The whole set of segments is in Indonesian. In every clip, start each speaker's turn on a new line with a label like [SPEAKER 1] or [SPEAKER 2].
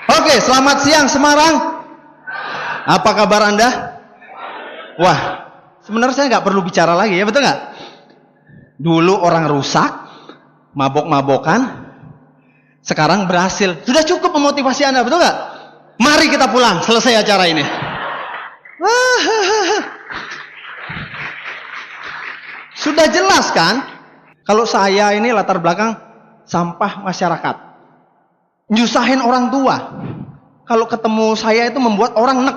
[SPEAKER 1] Oke, selamat siang Semarang. Apa kabar Anda? Wah, sebenarnya saya nggak perlu bicara lagi ya, betul nggak? Dulu orang rusak, mabok-mabokan, sekarang berhasil. Sudah cukup memotivasi Anda, betul nggak? Mari kita pulang, selesai acara ini. Sudah jelas kan? Kalau saya ini latar belakang sampah masyarakat, nyusahin orang tua. Kalau ketemu saya itu membuat orang nek,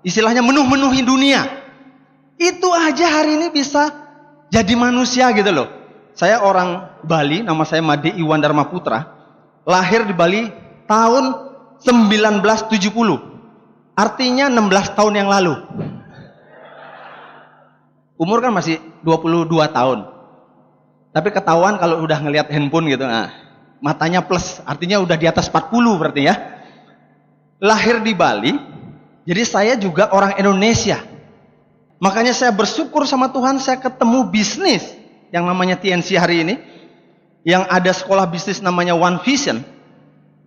[SPEAKER 1] istilahnya menuh-menuhi dunia. Itu aja hari ini bisa jadi manusia gitu loh. Saya orang Bali, nama saya Made Iwan Dharma Putra, lahir di Bali tahun 1970, artinya 16 tahun yang lalu. Umur kan masih 22 tahun. Tapi ketahuan kalau udah ngelihat handphone gitu, nah, matanya plus, artinya udah di atas 40 berarti ya. Lahir di Bali, jadi saya juga orang Indonesia. Makanya saya bersyukur sama Tuhan, saya ketemu bisnis yang namanya TNC hari ini, yang ada sekolah bisnis namanya One Vision,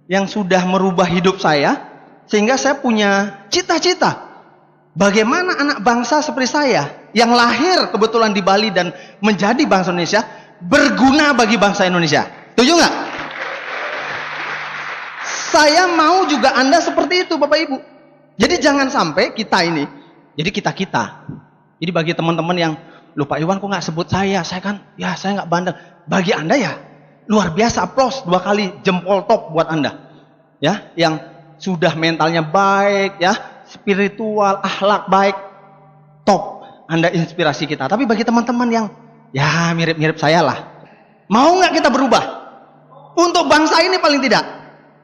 [SPEAKER 1] yang sudah merubah hidup saya, sehingga saya punya cita-cita. Bagaimana anak bangsa seperti saya, yang lahir kebetulan di Bali dan menjadi bangsa Indonesia, berguna bagi bangsa Indonesia. Setuju nggak? Saya mau juga Anda seperti itu Bapak Ibu. Jadi jangan sampai kita ini, jadi kita-kita. Jadi bagi teman-teman yang, lupa Iwan kok nggak sebut saya kan, ya saya nggak bandel. Bagi Anda ya, luar biasa, aplaus 2 kali, jempol top buat Anda. Ya, yang sudah mentalnya baik, ya, spiritual, akhlak baik, top. Anda inspirasi kita. Tapi bagi teman-teman yang ya mirip-mirip saya lah, mau nggak kita berubah untuk bangsa ini paling tidak,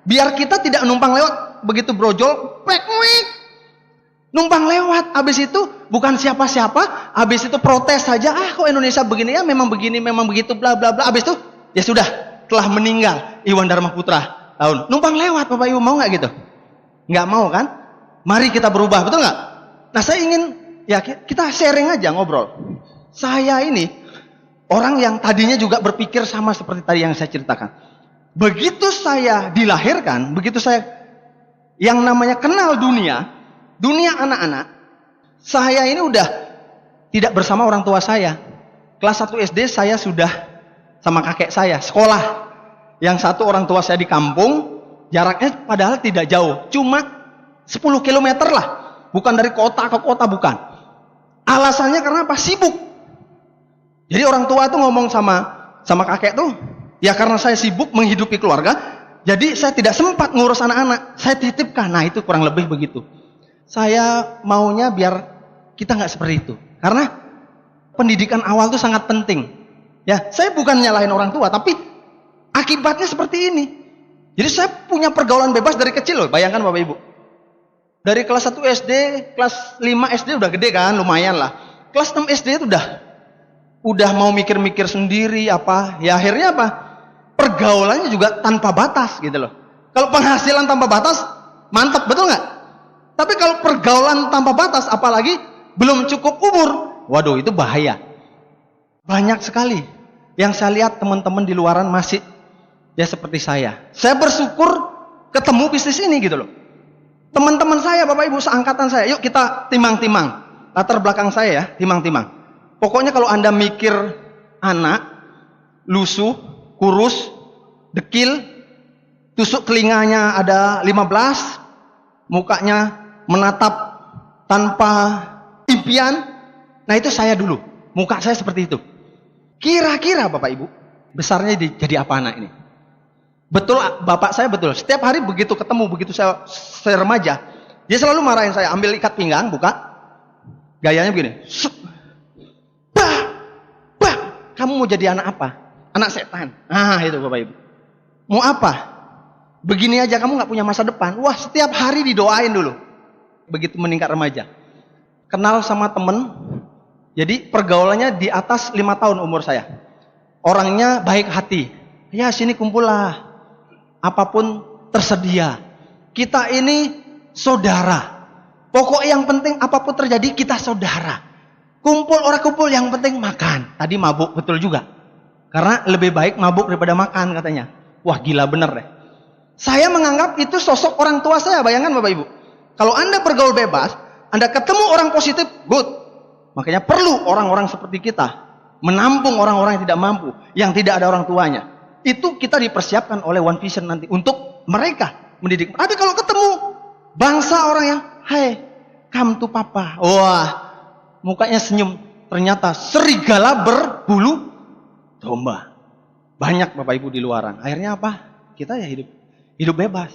[SPEAKER 1] biar kita tidak numpang lewat begitu brojol, pek-wek, numpang lewat, habis itu bukan siapa-siapa, habis itu protes saja, kok Indonesia begini ya, memang begini, memang begitu, bla bla bla, habis itu ya sudah, telah meninggal Iwan Dharma Putra tahun, numpang lewat. Bapak Ibu mau nggak gitu? Nggak mau kan? Mari kita berubah, betul nggak? Nah saya ingin ya kita sharing aja, ngobrol. Saya ini orang yang tadinya juga berpikir sama seperti tadi yang saya ceritakan. Begitu saya dilahirkan, begitu saya yang namanya kenal dunia anak-anak, saya ini udah tidak bersama orang tua saya. Kelas 1 SD saya sudah sama kakek saya, sekolah. Yang satu orang tua saya di kampung, jaraknya padahal tidak jauh, cuma 10 km lah. Bukan dari kota ke kota, bukan. Alasannya karena apa? Sibuk. Jadi orang tua tuh ngomong sama kakek tuh, ya karena saya sibuk menghidupi keluarga, jadi saya tidak sempat ngurus anak-anak. Saya titipkan. Nah itu kurang lebih begitu. Saya maunya biar kita nggak seperti itu. Karena pendidikan awal itu sangat penting. Ya, saya bukan nyalahin orang tua, tapi akibatnya seperti ini. Jadi saya punya pergaulan bebas dari kecil loh. Bayangkan Bapak Ibu. Dari kelas 1 SD, kelas 5 SD udah gede kan, lumayan lah. Kelas 6 SD itu udah mau mikir-mikir sendiri apa. Ya akhirnya apa? Pergaulannya juga tanpa batas gitu loh. Kalau penghasilan tanpa batas, mantap, betul nggak? Tapi kalau pergaulan tanpa batas, apalagi belum cukup umur, waduh itu bahaya. Banyak sekali yang saya lihat teman-teman di luaran masih ya seperti saya. Saya bersyukur ketemu bisnis ini gitu loh. Teman-teman saya, Bapak Ibu seangkatan saya, yuk kita timang-timang. Latar belakang saya ya, timang-timang. Pokoknya kalau Anda mikir anak, lusuh, kurus, dekil, tusuk telinganya ada 15, mukanya menatap tanpa impian, nah itu saya dulu. Muka saya seperti itu. Kira-kira Bapak Ibu, besarnya jadi apa anak ini? Betul, bapak saya betul. Setiap hari begitu ketemu, begitu saya remaja, dia selalu marahin saya. Ambil ikat pinggang, buka, gayanya begini. Bah, kamu mau jadi anak apa? Anak setan. Ah itu Bapak Ibu. Mau apa? Begini aja kamu nggak punya masa depan. Wah setiap hari didoain dulu. Begitu meningkat remaja, kenal sama temen. Jadi pergaulannya di atas 5 tahun umur saya. Orangnya baik hati. Ya sini kumpul lah. Apapun tersedia. Kita ini saudara. Pokok yang penting apapun terjadi kita saudara. Kumpul orang kumpul, yang penting makan. Tadi mabuk, betul juga. Karena lebih baik mabuk daripada makan katanya. Wah gila bener deh. Saya menganggap itu sosok orang tua saya. Bayangkan Bapak Ibu. Kalau Anda bergaul bebas, Anda ketemu orang positif, good. Makanya perlu orang-orang seperti kita menampung orang-orang yang tidak mampu, yang tidak ada orang tuanya. Itu kita dipersiapkan oleh One Vision nanti untuk mereka mendidik. Tapi kalau ketemu bangsa orang yang, hai, come to papa. Wah, mukanya senyum. Ternyata serigala berbulu domba. Banyak Bapak Ibu di luaran. Akhirnya apa? Kita ya hidup bebas.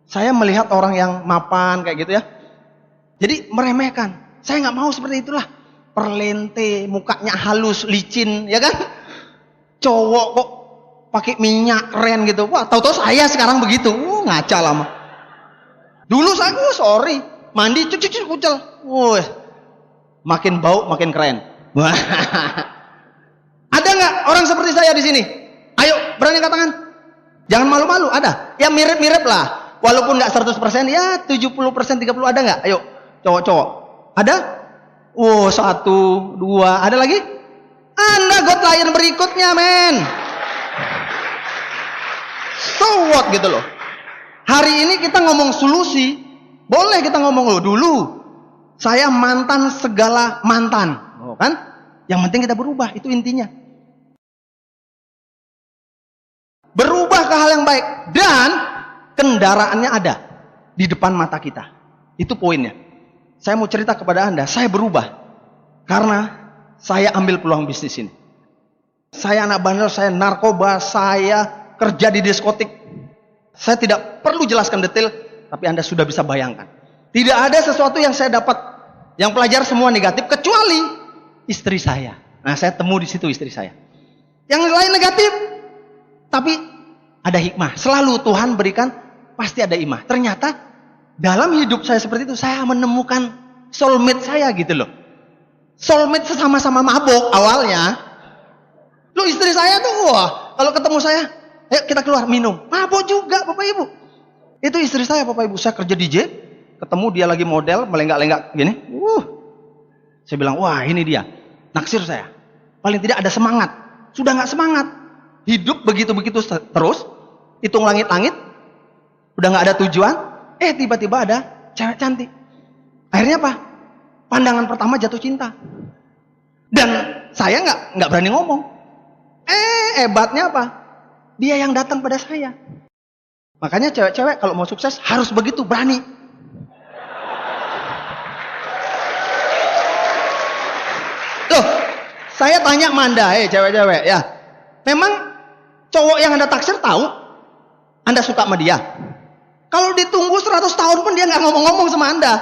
[SPEAKER 1] Saya melihat orang yang mapan kayak gitu ya. Jadi meremehkan. Saya nggak mau seperti itulah. Perlente, mukanya halus, licin, ya kan? Cowok kok pakai minyak keren gitu. Wah, tahu-tahu saya sekarang begitu. Ngaca lama. Dulu saya, sorry, mandi cuci kucel. Makin bau, makin keren. Wah. Ada nggak orang seperti saya di sini? Ayo, berani angkat tangan. Jangan malu-malu, ada. Ya mirip-mirip lah. Walaupun nggak 100%, ya 70%, 30 ada nggak? Ayo, cowok-cowok. Ada? 1, 2, ada lagi? Anda God Lion berikutnya, men. So what gitu loh. Hari ini kita ngomong solusi. Boleh kita ngomong loh dulu. Saya mantan segala mantan. Kan? Yang penting kita berubah, itu intinya. Berubah ke hal yang baik. Dan kendaraannya ada di depan mata kita. Itu poinnya. Saya mau cerita kepada Anda, saya berubah. Karena saya ambil peluang bisnis ini. Saya anak bandel, saya narkoba, saya kerja di diskotik. Saya tidak perlu jelaskan detail, tapi Anda sudah bisa bayangkan. Tidak ada sesuatu yang saya dapat, yang pelajar semua negatif, kecuali istri saya. Nah, saya temu di situ istri saya. Yang lain negatif, tapi ada hikmah. Selalu Tuhan berikan, pasti ada hikmah. Ternyata dalam hidup saya seperti itu, saya menemukan soulmate saya gitu loh. Soulmate sesama-sama mabuk awalnya. Loh, istri saya tuh, wah, kalau ketemu saya, ayo kita keluar minum. Mabuk juga Bapak Ibu. Itu istri saya Bapak Ibu. Saya kerja DJ, ketemu dia lagi model, melenggak-lenggak gini. Saya bilang, wah ini dia. Naksir saya. Paling tidak ada semangat. Sudah nggak semangat. Hidup begitu-begitu terus. Hitung langit-langit. Udah nggak ada tujuan. Tiba-tiba ada cewek cantik. Akhirnya apa? Pandangan pertama jatuh cinta. Dan saya nggak berani ngomong. Hebatnya apa? Dia yang datang pada saya. Makanya cewek-cewek kalau mau sukses harus begitu, berani. Tuh, saya tanya Manda, cewek-cewek ya. Memang cowok yang Anda taksir tahu Anda suka sama dia. Kalau ditunggu 100 tahun pun dia nggak ngomong-ngomong sama Anda.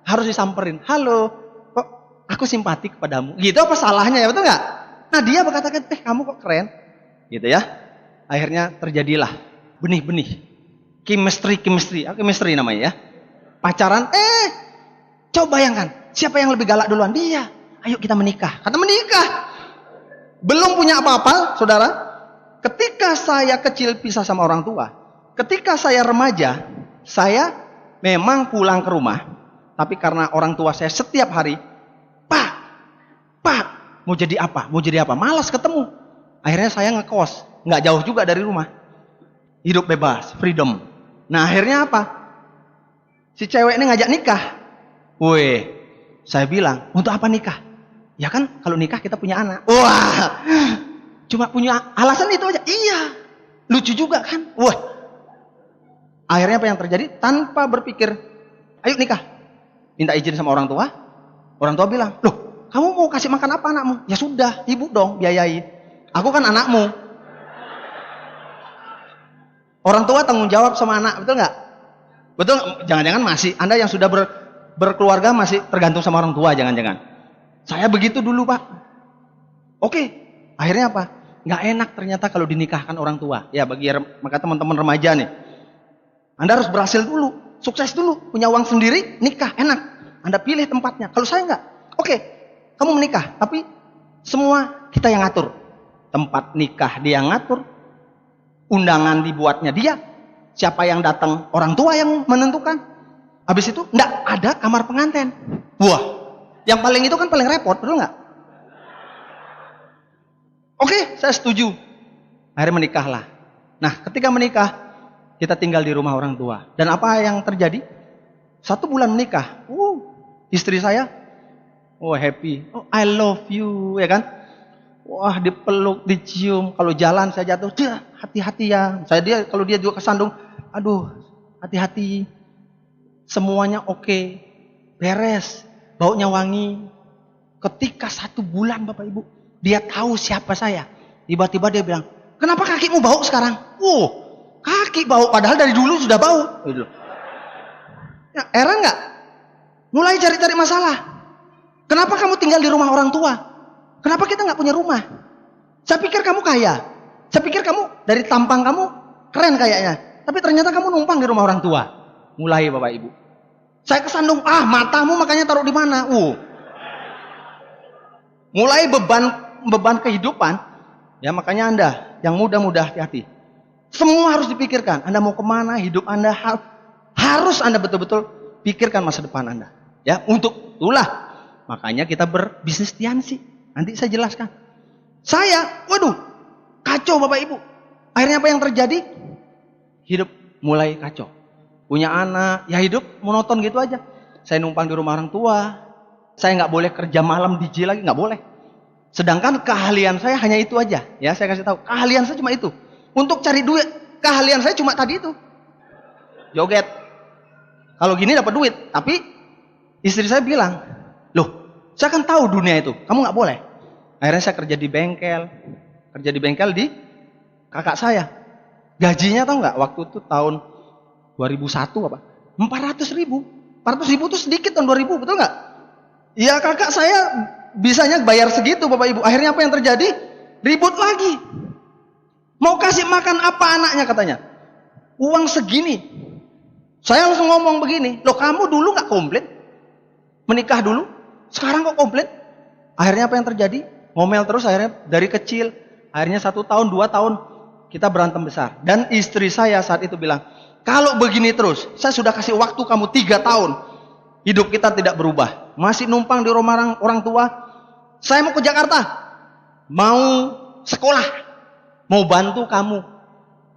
[SPEAKER 1] Harus disamperin. Halo, kok aku simpatik kepadamu. Gitu apa salahnya ya, betul nggak? Nah dia berkatakan, kamu kok keren. Gitu ya. Akhirnya terjadilah benih-benih. Chemistry namanya ya. Pacaran, coba bayangkan. Siapa yang lebih galak duluan? Dia. Ayo kita menikah. Kata menikah. Belum punya apa-apa, saudara. Ketika saya kecil pisah sama orang tua. Ketika saya remaja, saya memang pulang ke rumah. Tapi karena orang tua saya setiap hari, Pak, mau jadi apa? Mau jadi apa? Malas ketemu. Akhirnya saya ngekos, nggak jauh juga dari rumah. Hidup bebas, freedom. Nah akhirnya apa? Si cewek ini ngajak nikah. Saya bilang, untuk apa nikah? Ya kan kalau nikah kita punya anak. Wah, cuma punya alasan itu aja. Iya, lucu juga kan? Akhirnya apa yang terjadi? Tanpa berpikir, ayo nikah. Minta izin sama orang tua. Orang tua bilang, loh, kamu mau kasih makan apa anakmu? Ya sudah, ibu dong biayai. Aku kan anakmu. Orang tua tanggung jawab sama anak, betul nggak? Betul? Jangan-jangan masih Anda yang sudah berkeluarga masih tergantung sama orang tua, jangan-jangan. Saya begitu dulu Pak. Oke, akhirnya apa? Nggak enak ternyata kalau dinikahkan orang tua. Ya bagi maka teman-teman remaja nih, Anda harus berhasil dulu, sukses dulu, punya uang sendiri, nikah enak. Anda pilih tempatnya. Kalau saya nggak, oke, kamu menikah, tapi semua kita yang ngatur. Tempat nikah dia yang ngatur, undangan dibuatnya dia, siapa yang datang orang tua yang menentukan. Habis itu enggak ada kamar pengantin. Wah, yang paling itu kan paling repot, betul nggak? Oke, saya setuju. Akhirnya menikahlah. Nah, ketika menikah, kita tinggal di rumah orang tua. Dan apa yang terjadi? 1 bulan menikah. Istri saya, happy. I love you, ya kan? Wah, dipeluk, dicium. Kalau jalan saya jatuh, hati-hati ya. Kalau dia juga kesandung, aduh, hati-hati. Semuanya oke, beres, baunya wangi. Ketika 1 bulan Bapak Ibu, dia tahu siapa saya. Tiba-tiba dia bilang, kenapa kakimu bau sekarang? Kaki bau, padahal dari dulu sudah bau. Gitu. Ya, heran nggak? Mulai cari-cari masalah. Kenapa kamu tinggal di rumah orang tua? Kenapa kita nggak punya rumah? Saya pikir kamu kaya. Saya pikir kamu dari tampang kamu keren kayaknya. Tapi ternyata kamu numpang di rumah orang tua. Mulai Bapak Ibu. Saya kesandung, matamu makanya taruh di mana? Mulai beban kehidupan. Ya makanya Anda yang muda-muda hati-hati. Semua harus dipikirkan. Anda mau kemana? Hidup Anda harus Anda betul-betul pikirkan masa depan Anda. Ya, untuk itulah makanya kita berbisnis tiansi. Nanti saya jelaskan. Saya, kacau Bapak Ibu. Akhirnya apa yang terjadi? Hidup mulai kacau. Punya anak, ya hidup monoton gitu aja. Saya numpang di rumah orang tua. Saya nggak boleh kerja malam DJ lagi, nggak boleh. Sedangkan keahlian saya hanya itu aja. Ya, saya kasih tahu. Keahlian saya cuma itu. Untuk cari duit, keahlian saya cuma tadi itu. Joget. Kalau gini dapat duit. Tapi istri saya bilang, saya kan tahu dunia itu. Kamu nggak boleh. Akhirnya saya kerja di bengkel. Kerja di bengkel di kakak saya. Gajinya tahu nggak? Waktu itu tahun 2001 apa? 400.000. 400.000 itu sedikit tahun 2000, betul nggak? Ya kakak saya bisanya bayar segitu Bapak Ibu. Akhirnya apa yang terjadi? Ribut lagi. Mau kasih makan apa anaknya katanya? Uang segini. Saya langsung ngomong begini, kamu dulu nggak komplain? Menikah dulu, sekarang kok komplain? Akhirnya apa yang terjadi? Ngomel terus, akhirnya dari kecil, akhirnya 1 tahun, 2 tahun, kita berantem besar. Dan istri saya saat itu bilang, kalau begini terus, saya sudah kasih waktu kamu 3 tahun, hidup kita tidak berubah. Masih numpang di rumah orang tua, saya mau ke Jakarta, mau sekolah, mau bantu kamu.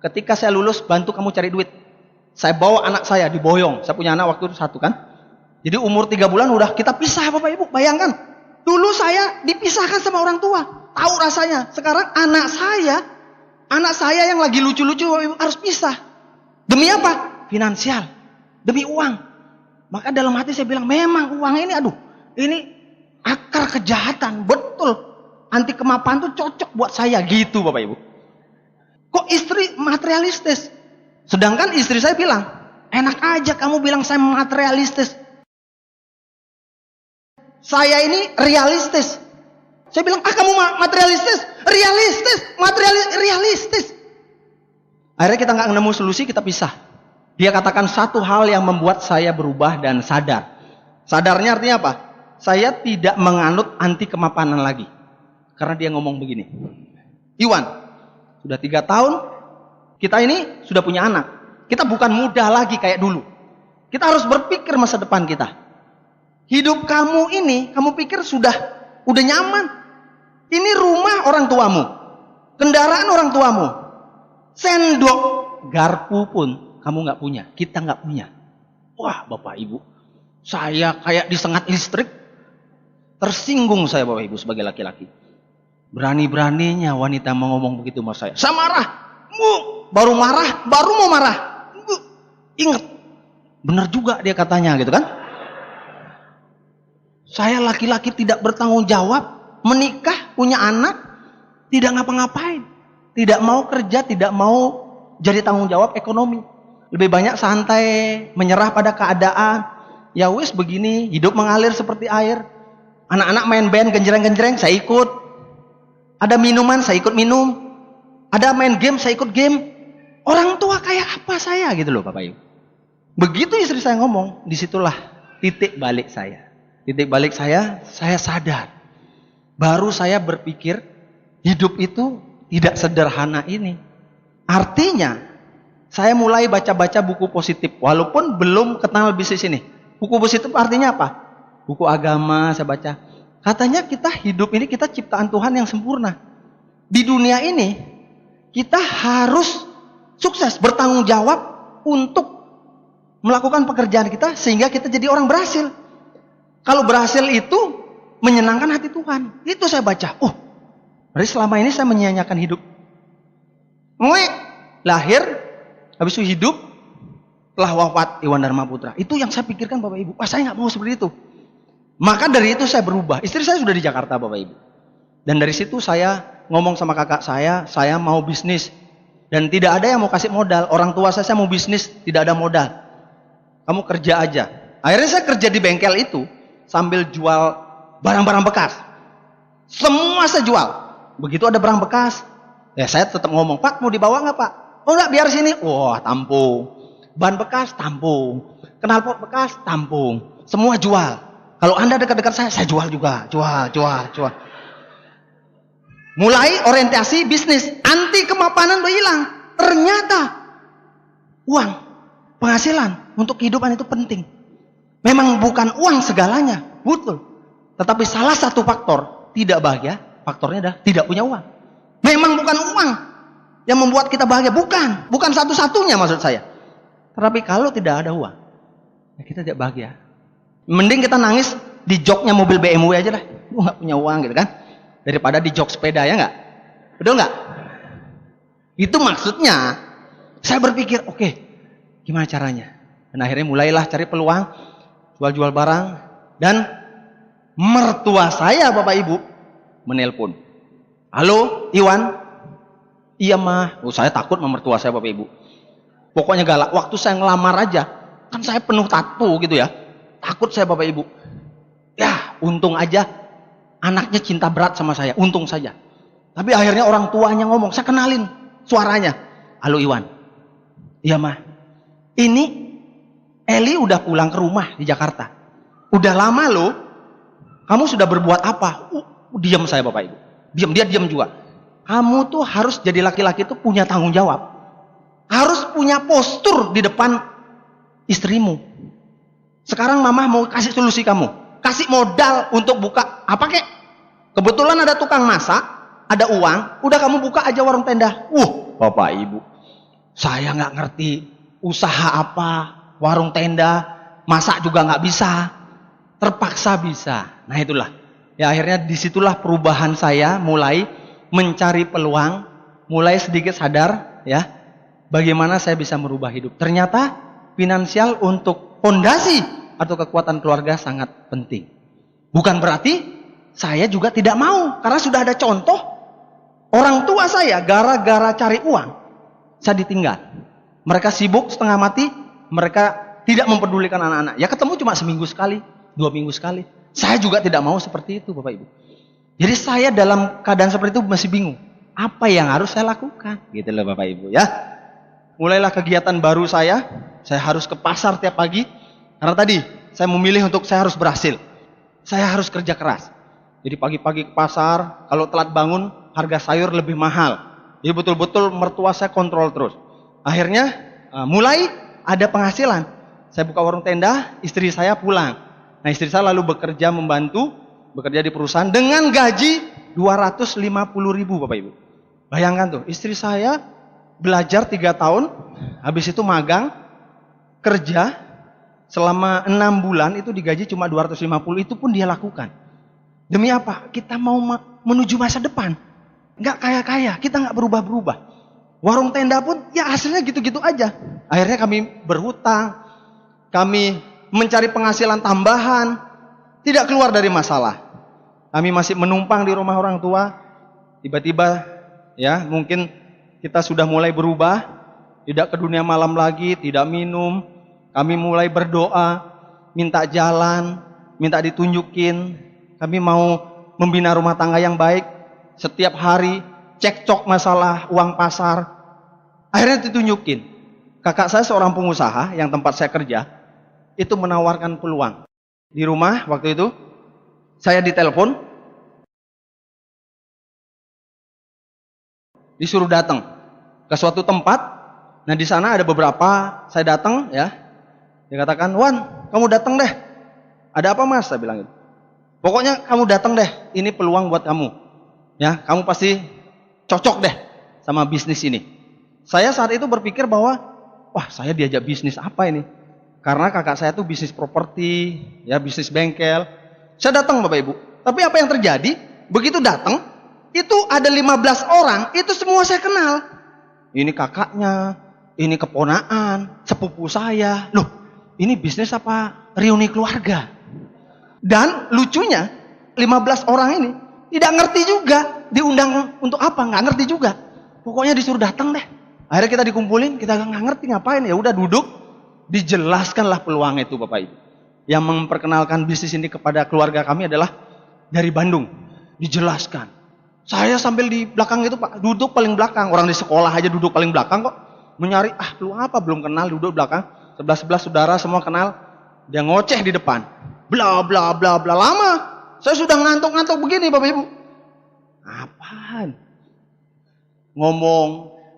[SPEAKER 1] Ketika saya lulus, bantu kamu cari duit. Saya bawa anak saya diboyong. Saya punya anak waktu itu 1 kan. Jadi umur 3 bulan udah kita pisah Bapak Ibu. Bayangkan. Dulu saya dipisahkan sama orang tua. Tahu rasanya. Sekarang anak saya yang lagi lucu-lucu Bapak Ibu harus pisah. Demi apa? Finansial. Demi uang. Maka dalam hati saya bilang, memang uang ini ini akar kejahatan. Betul. Anti kemapanan tuh cocok buat saya gitu Bapak Ibu. Kok istri materialistis? Sedangkan istri saya bilang, enak aja kamu bilang saya materialistis. Saya ini realistis. Saya bilang, kamu materialistis? Realistis. Akhirnya kita nggak nemu solusi, kita pisah. Dia katakan satu hal yang membuat saya berubah dan sadar. Sadarnya artinya apa? Saya tidak menganut anti kemapanan lagi. Karena dia ngomong begini. Iwan, sudah 3 tahun, kita ini sudah punya anak. Kita bukan muda lagi kayak dulu. Kita harus berpikir masa depan kita. Hidup kamu ini, kamu pikir udah nyaman. Ini rumah orang tuamu. Kendaraan orang tuamu. Sendok, garpu pun kamu nggak punya. Kita nggak punya. Wah Bapak Ibu, saya kayak disengat listrik. Tersinggung saya Bapak Ibu sebagai laki-laki. Berani-beraninya wanita mau ngomong begitu sama saya. Saya marah. Baru mau marah. Ingat, benar juga dia katanya gitu kan. Saya laki-laki tidak bertanggung jawab, menikah, punya anak, tidak ngapa-ngapain. Tidak mau kerja, tidak mau jadi tanggung jawab ekonomi. Lebih banyak santai, menyerah pada keadaan. Ya wis begini, hidup mengalir seperti air. Anak-anak main band, genjreng-genjreng, saya ikut. Ada minuman, saya ikut minum. Ada main game, saya ikut game. Orang tua kayak apa saya gitu loh Bapak Ibu. Begitu istri saya ngomong, disitulah titik balik saya. Titik balik saya sadar. Baru saya berpikir, hidup itu tidak sederhana ini. Artinya, saya mulai baca-baca buku positif. Walaupun belum kenal bisnis ini. Buku positif artinya apa? Buku agama saya baca. Katanya kita hidup ini, kita ciptaan Tuhan yang sempurna. Di dunia ini, kita harus sukses, bertanggung jawab, untuk melakukan pekerjaan kita sehingga kita jadi orang berhasil. Kalau berhasil itu menyenangkan hati Tuhan. Itu saya baca. Berarti selama ini saya menyia-nyiakan hidup. Lahir, habis itu hidup, telah wafat Iwan Dharma Putra. Itu yang saya pikirkan Bapak Ibu. Saya nggak mau seperti itu. Maka dari itu saya berubah. Istri saya sudah di Jakarta Bapak Ibu. Dan dari situ saya ngomong sama kakak saya mau bisnis. Dan tidak ada yang mau kasih modal. Orang tua saya mau bisnis, tidak ada modal. Kamu kerja aja. Akhirnya saya kerja di bengkel itu sambil jual barang-barang bekas. Semua saya jual. Begitu ada barang bekas, ya saya tetap ngomong, Pak mau dibawa nggak Pak? Oh enggak, biar sini. Wah, tampung. Ban bekas, tampung. Knalpot bekas, tampung. Semua jual. Kalau Anda dekat-dekat saya jual juga. Jual. Mulai orientasi bisnis. Anti kemapanan udah hilang. Ternyata uang, penghasilan untuk kehidupan itu penting. Memang bukan uang segalanya, betul. Tetapi salah satu faktor tidak bahagia, faktornya adalah tidak punya uang. Memang bukan uang yang membuat kita bahagia, bukan satu-satunya maksud saya. Tetapi kalau tidak ada uang, ya kita tidak bahagia. Mending kita nangis di joknya mobil BMW aja lah. Nggak punya uang gitu kan, daripada di jok sepeda, ya nggak? Betul nggak? Itu maksudnya. Saya berpikir, oke, gimana caranya? Dan akhirnya mulailah cari peluang, jual-jual barang. Dan mertua saya Bapak Ibu menelpon. Halo Iwan. Iya mah. Saya takut sama mertua saya Bapak Ibu. Pokoknya galak. Waktu saya ngelamar aja, kan saya penuh tato gitu ya. Takut saya Bapak Ibu. Ya untung aja anaknya cinta berat sama saya. Untung saja. Tapi akhirnya orang tuanya ngomong. Saya kenalin suaranya. Halo Iwan. Iya mah. Ini Eli udah pulang ke rumah di Jakarta. Udah lama loh. Kamu sudah berbuat apa? Diam saya Bapak Ibu. Dia diam juga. Kamu tuh harus jadi laki-laki itu punya tanggung jawab. Harus punya postur di depan istrimu. Sekarang mama mau kasih solusi kamu. Kasih modal untuk buka apa kek? Kebetulan ada tukang masak, ada uang, udah kamu buka aja warung tenda. Bapak Ibu, saya nggak ngerti usaha apa, warung tenda, masak juga nggak bisa, terpaksa bisa. Nah itulah. Ya akhirnya disitulah perubahan saya, mulai mencari peluang, mulai sedikit sadar ya, bagaimana saya bisa merubah hidup. Ternyata finansial untuk fondasi atau kekuatan keluarga sangat penting. Bukan berarti saya juga tidak mau, karena sudah ada contoh orang tua saya gara-gara cari uang, saya ditinggal. Mereka sibuk setengah mati, mereka tidak mempedulikan anak-anak. Ya ketemu cuma seminggu sekali, 2 minggu sekali. Saya juga tidak mau seperti itu Bapak Ibu. Jadi saya dalam keadaan seperti itu masih bingung. Apa yang harus saya lakukan? Gitu loh Bapak Ibu ya. Mulailah kegiatan baru saya harus ke pasar tiap pagi. Karena tadi saya memilih untuk saya harus berhasil. Saya harus kerja keras. Jadi pagi-pagi ke pasar, kalau telat bangun harga sayur lebih mahal. Jadi betul-betul mertua saya kontrol terus. Akhirnya mulai ada penghasilan. Saya buka warung tenda, istri saya pulang. Nah istri saya lalu bekerja bekerja di perusahaan dengan gaji 250.000 Bapak Ibu. Bayangkan tuh, istri saya belajar 3 tahun, habis itu magang, kerja selama 6 bulan itu digaji cuma 250, itu pun dia lakukan. Demi apa? Kita mau menuju masa depan. Nggak kaya-kaya, kita nggak berubah-berubah. Warung tenda pun ya hasilnya gitu-gitu aja. Akhirnya kami berhutang, kami mencari penghasilan tambahan, tidak keluar dari masalah. Kami masih menumpang di rumah orang tua. Tiba-tiba ya mungkin kita sudah mulai berubah, tidak ke dunia malam lagi, tidak minum. Kami mulai berdoa, minta jalan, minta ditunjukin. Kami mau membina rumah tangga yang baik. Setiap hari cekcok masalah uang pasar. Akhirnya ditunjukin. Kakak saya seorang pengusaha yang tempat saya kerja, itu menawarkan peluang. Di rumah waktu itu saya ditelepon, disuruh datang ke suatu tempat. Nah di sana ada beberapa, saya datang ya. Dia katakan, Wan, kamu datang deh. Ada apa mas? Saya bilang gitu. Pokoknya kamu datang deh, ini peluang buat kamu. Ya, kamu pasti cocok deh sama bisnis ini. Saya saat itu berpikir bahwa wah saya diajak bisnis apa ini? Karena kakak saya tuh bisnis properti, ya bisnis bengkel. Saya datang Bapak Ibu. Tapi apa yang terjadi? Begitu datang, itu ada 15 orang, itu semua saya kenal. Ini kakaknya, ini keponaan, sepupu saya. Loh, ini bisnis apa reuni keluarga? Dan lucunya, 15 orang ini tidak ngerti juga diundang untuk apa, nggak ngerti juga. Pokoknya disuruh datang deh. Akhirnya kita dikumpulin, kita nggak ngerti ngapain. Ya udah duduk, dijelaskanlah peluang itu Bapak Ibu. Yang memperkenalkan bisnis ini kepada keluarga kami adalah dari Bandung. Dijelaskan. Saya sambil di belakang itu Pak, duduk paling belakang. Orang di sekolah aja duduk paling belakang kok. Mencari, peluang apa, belum kenal, duduk belakang. Sebelah saudara semua kenal. Dia ngoceh di depan. Bla bla bla bla, lama. Saya sudah ngantuk-ngantuk begini Bapak Ibu. Apaan? Ngomong,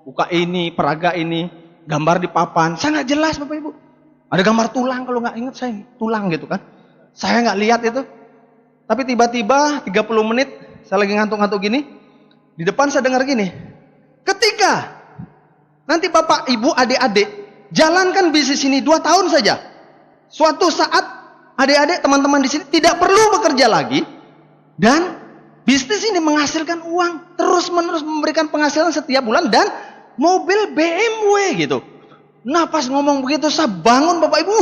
[SPEAKER 1] buka ini, peraga ini, gambar di papan. Saya nggak jelas Bapak Ibu. Ada gambar tulang, kalau nggak ingat saya tulang gitu kan. Saya nggak lihat itu. Tapi tiba-tiba 30 menit saya lagi ngantuk-ngantuk gini, di depan saya dengar gini. Ketika nanti Bapak, Ibu, adik-adik jalankan bisnis ini 2 tahun saja. Suatu saat adik-adik teman-teman di sini tidak perlu bekerja lagi dan bisnis ini menghasilkan uang, terus-menerus memberikan penghasilan setiap bulan dan mobil BMW gitu. Nah pas ngomong begitu saya bangun Bapak Ibu,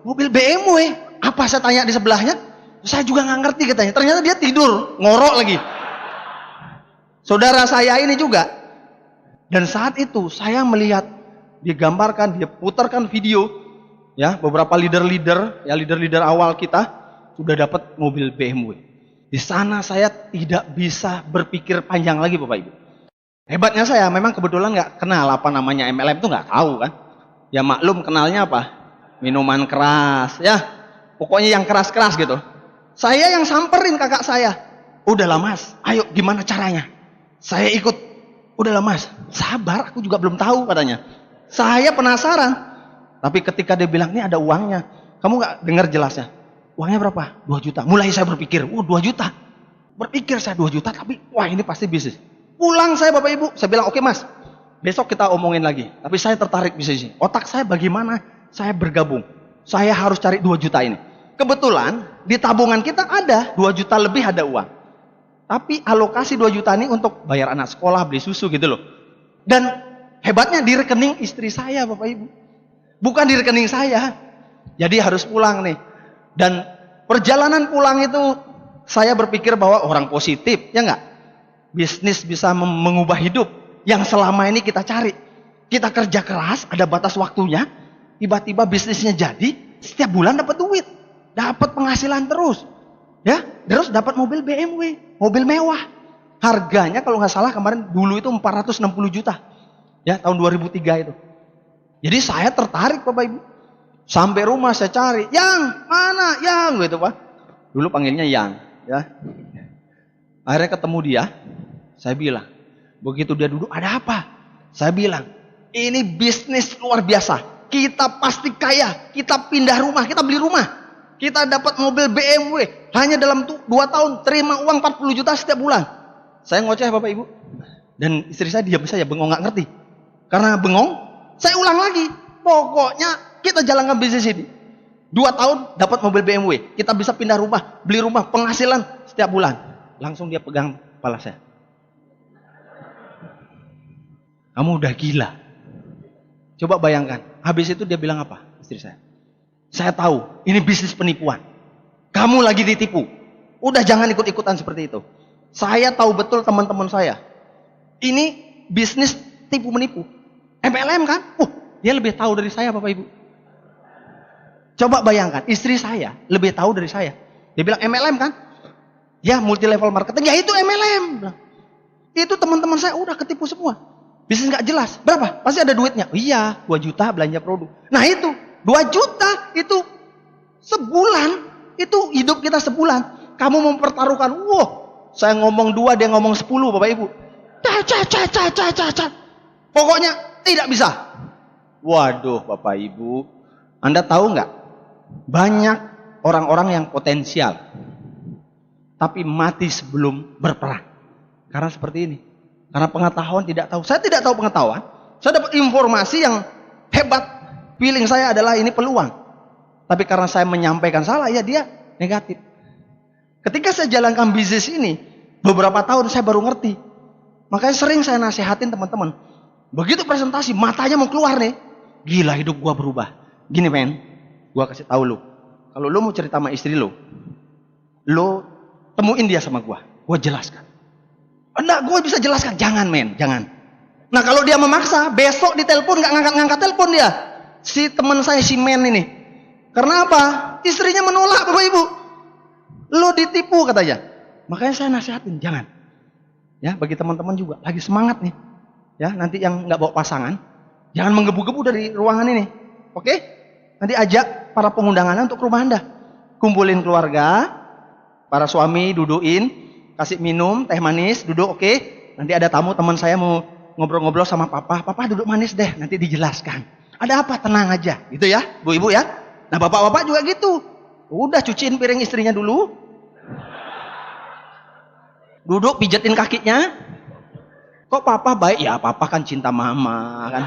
[SPEAKER 1] mobil BMW. Apa saya tanya di sebelahnya? Saya juga nggak ngerti katanya. Ternyata dia tidur, ngorok lagi. Saudara saya ini juga. Dan saat itu saya melihat digambarkan, dia putarkan video, ya beberapa leader-leader awal kita sudah dapat mobil BMW. Di sana saya tidak bisa berpikir panjang lagi Bapak Ibu. Hebatnya saya memang kebetulan nggak kenal apa namanya MLM itu nggak tahu kan. Ya maklum kenalnya apa? Minuman keras, ya pokoknya yang keras-keras gitu. Saya yang samperin kakak saya. Udahlah Mas, ayo gimana caranya? Saya ikut. Udahlah Mas, sabar, aku juga belum tahu katanya. Saya penasaran. Tapi ketika dia bilang ini ada uangnya, kamu nggak dengar jelasnya? Uangnya berapa? 2 juta. Mulai saya berpikir, 2 juta. Berpikir saya 2 juta, tapi wah ini pasti bisnis. Pulang saya Bapak Ibu, saya bilang oke Mas, besok kita omongin lagi. Tapi saya tertarik bisnis ini. Otak saya bagaimana saya bergabung. Saya harus cari 2 juta ini. Kebetulan di tabungan kita ada 2 juta lebih ada uang. Tapi alokasi 2 juta ini untuk bayar anak sekolah, beli susu gitu loh. Dan hebatnya di rekening istri saya Bapak Ibu. Bukan di rekening saya. Jadi harus pulang nih. Dan perjalanan pulang itu saya berpikir bahwa orang positif, ya enggak? Bisnis bisa mengubah hidup yang selama ini kita cari. Kita kerja keras, ada batas waktunya. Tiba-tiba bisnisnya jadi, setiap bulan dapat duit. Dapat penghasilan terus. Ya, terus dapat mobil BMW, mobil mewah. Harganya kalau nggak salah kemarin dulu itu 460 juta. Ya, tahun 2003 itu. Jadi saya tertarik Bapak Ibu. Sampai rumah saya cari, "Yang, mana? Yang?" gitu Pak. Dulu panggilnya Yang, ya. Akhirnya ketemu dia, saya bilang, begitu dia duduk, "Ada apa?" Saya bilang, "Ini bisnis luar biasa. Kita pasti kaya, kita pindah rumah, kita beli rumah. Kita dapat mobil BMW, hanya dalam 2 tahun terima uang 40 juta setiap bulan." Saya ngoceh Bapak Ibu. Dan istri saya diam saja, bengong, nggak ngerti. Karena bengong, saya ulang lagi. Pokoknya kita jalankan bisnis ini. 2 tahun dapat mobil BMW, kita bisa pindah rumah, beli rumah, penghasilan setiap bulan. Langsung dia pegang kepala saya. "Kamu udah gila." Coba bayangkan, habis itu dia bilang apa? Istri saya. "Saya tahu, ini bisnis penipuan. Kamu lagi ditipu. Udah jangan ikut-ikutan seperti itu. Saya tahu betul teman-teman saya. Ini bisnis tipu menipu. MLM kan? Dia lebih tahu dari saya Bapak Ibu. Coba bayangkan, istri saya lebih tahu dari saya. Dia bilang MLM kan? Ya, multi level marketing. Ya itu MLM. Itu teman-teman saya udah ketipu semua. Bisnis nggak jelas. Berapa? Pasti ada duitnya. Iya, 2 juta belanja produk. Nah itu 2 juta itu sebulan, itu hidup kita sebulan. Kamu mempertaruhkan, saya ngomong 2, dia ngomong 10 Bapak Ibu. Pokoknya tidak bisa. Waduh Bapak Ibu, Anda tahu nggak? Banyak orang-orang yang potensial, tapi mati sebelum berperang. Karena seperti ini. Karena pengetahuan tidak tahu. Saya tidak tahu pengetahuan. Saya dapat informasi yang hebat. Feeling saya adalah ini peluang. Tapi karena saya menyampaikan salah, ya dia negatif. Ketika saya jalankan bisnis ini, beberapa tahun saya baru ngerti. Makanya sering saya nasihatin teman-teman. Begitu presentasi, matanya mau keluar nih. Gila, hidup gua berubah. Gini men, gua kasih tahu lu. Kalau lu mau cerita sama istri lu temuin dia sama gua jelaskan. Enggak, gua bisa jelaskan. Jangan men, jangan. Nah kalau dia memaksa, besok ditelepon nggak ngangkat telepon dia. Si teman saya si men ini. Karena apa? Istrinya menolak, Bapak Ibu. Lo ditipu katanya. Makanya saya nasihatin, jangan. Ya, bagi teman-teman juga lagi semangat nih. Ya, nanti yang nggak bawa pasangan, jangan menggebu-gebu dari ruangan ini. Oke? Nanti ajak para pengundangannya untuk ke rumah Anda. Kumpulin keluarga, para suami duduin, kasih minum teh manis, duduk oke. Nanti ada tamu teman saya mau ngobrol-ngobrol sama papa. Papa duduk manis deh, nanti dijelaskan. Ada apa? Tenang aja, gitu ya, Bu Ibu ya. Nah, bapak-bapak juga gitu. Udah cuciin piring istrinya dulu. Duduk pijetin kakinya. Kok papa baik? Ya papa kan cinta mama kan.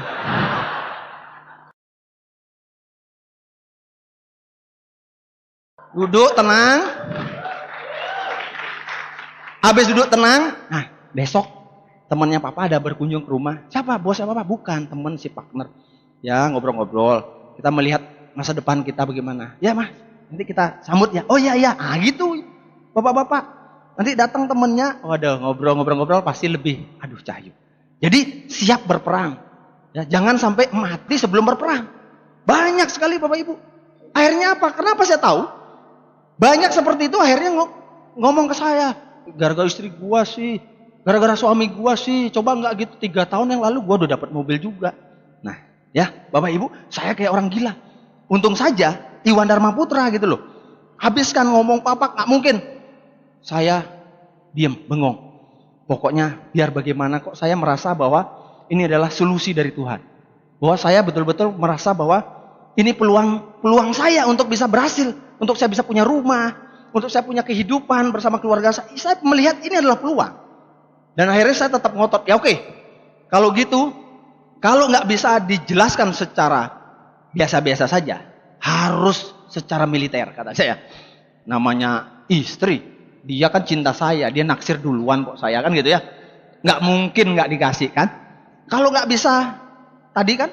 [SPEAKER 1] Duduk tenang. Habis duduk tenang. Nah, besok temannya papa ada berkunjung ke rumah. Siapa? Bosnya papa? Bukan, teman si partner. Ya, ngobrol-ngobrol. Kita melihat masa depan kita bagaimana. Ya, Mas. Nanti kita sambut ya. Oh iya iya. Ah gitu. Bapak-bapak. Nanti datang temennya, waduh ngobrol-ngobrol pasti lebih, aduh cahayu. Jadi siap berperang. Ya, jangan sampai mati sebelum berperang. Banyak sekali Bapak Ibu. Akhirnya apa? Kenapa saya tahu? Banyak seperti itu akhirnya ngomong ke saya. Gara-gara istri gua sih, gara-gara suami gua sih. Coba nggak gitu 3 tahun yang lalu gua udah dapat mobil juga. Nah, ya Bapak Ibu, saya kayak orang gila. Untung saja Iwan Dharma Putra gitu loh. Habiskan ngomong papa, nggak mungkin. Saya diam, bengong. Pokoknya biar bagaimana kok saya merasa bahwa ini adalah solusi dari Tuhan. Bahwa saya betul-betul merasa bahwa ini peluang saya untuk bisa berhasil. Untuk saya bisa punya rumah. Untuk saya punya kehidupan bersama keluarga saya. Saya melihat ini adalah peluang. Dan akhirnya saya tetap ngotot. Ya oke, kalau gitu, kalau nggak bisa dijelaskan secara biasa-biasa saja, harus secara militer kata saya. Namanya istri. Dia kan cinta saya, dia naksir duluan kok saya kan gitu ya. Nggak mungkin nggak dikasih kan. Kalau nggak bisa, tadi kan,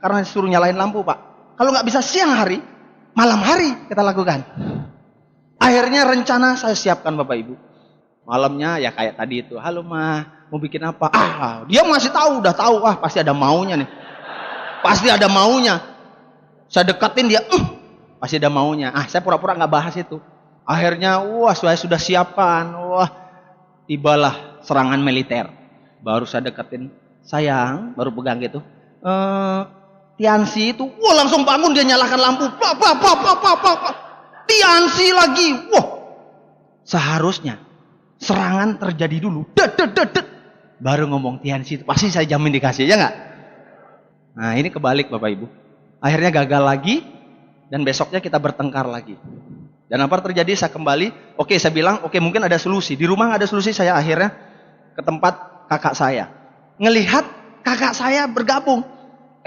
[SPEAKER 1] karena disuruh nyalain lampu Pak. Kalau nggak bisa siang hari, malam hari kita lakukan. Akhirnya rencana saya siapkan Bapak Ibu. Malamnya ya kayak tadi itu, halo Ma, mau bikin apa? Dia masih tahu, udah tahu, pasti ada maunya nih. Pasti ada maunya. Saya deketin dia, pasti ada maunya. Saya pura-pura nggak bahas itu. Akhirnya, saya sudah siapkan. Tibalah serangan militer. Baru saya deketin, sayang, baru pegang gitu. Tiansi itu, langsung bangun dia nyalakan lampu. Tiansi lagi. Seharusnya serangan terjadi dulu. Baru ngomong Tiansi itu, pasti saya jamin dikasih, ya nggak? Nah, ini kebalik Bapak Ibu. Akhirnya gagal lagi, dan besoknya kita bertengkar lagi. Dan apa terjadi? Saya kembali, saya bilang, mungkin ada solusi. Di rumah nggak ada solusi, saya akhirnya ke tempat kakak saya. Ngelihat kakak saya bergabung.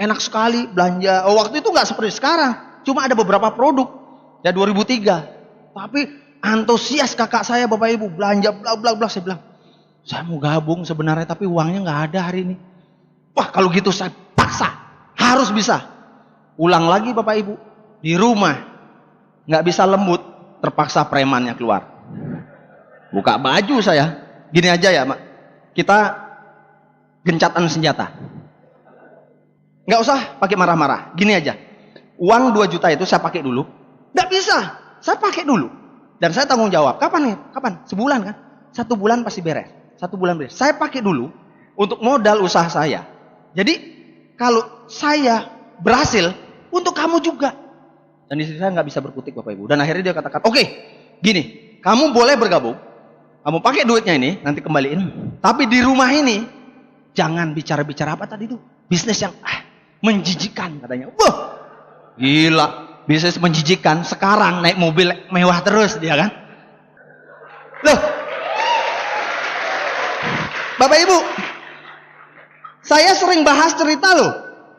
[SPEAKER 1] Enak sekali belanja. Waktu itu nggak seperti sekarang. Cuma ada beberapa produk. Ya 2003. Tapi antusias kakak saya Bapak Ibu. Belanja bla. Saya bilang, saya mau gabung sebenarnya tapi uangnya nggak ada hari ini. Kalau gitu saya paksa. Harus bisa. Ulang lagi Bapak Ibu. Di rumah. Nggak bisa lembut. Terpaksa premannya keluar. Buka baju saya. Gini aja ya, Mak. Kita gencatan senjata. Nggak usah pakai marah-marah. Gini aja. Uang 2 juta itu saya pakai dulu. Nggak bisa. Saya pakai dulu. Dan saya tanggung jawab. Kapan nih? Kapan? Sebulan kan? 1 bulan pasti beres. 1 bulan beres. Saya pakai dulu untuk modal usaha saya. Jadi kalau saya berhasil, untuk kamu juga. Dan istri saya nggak bisa berkutik Bapak Ibu. Dan akhirnya dia katakan, oke, gini, kamu boleh bergabung, kamu pakai duitnya ini, nanti kembaliin. Tapi di rumah ini, jangan bicara-bicara apa tadi itu. Bisnis yang menjijikan katanya. Gila, bisnis menjijikan. Sekarang naik mobil mewah terus dia kan. Loh, Bapak Ibu, saya sering bahas cerita loh.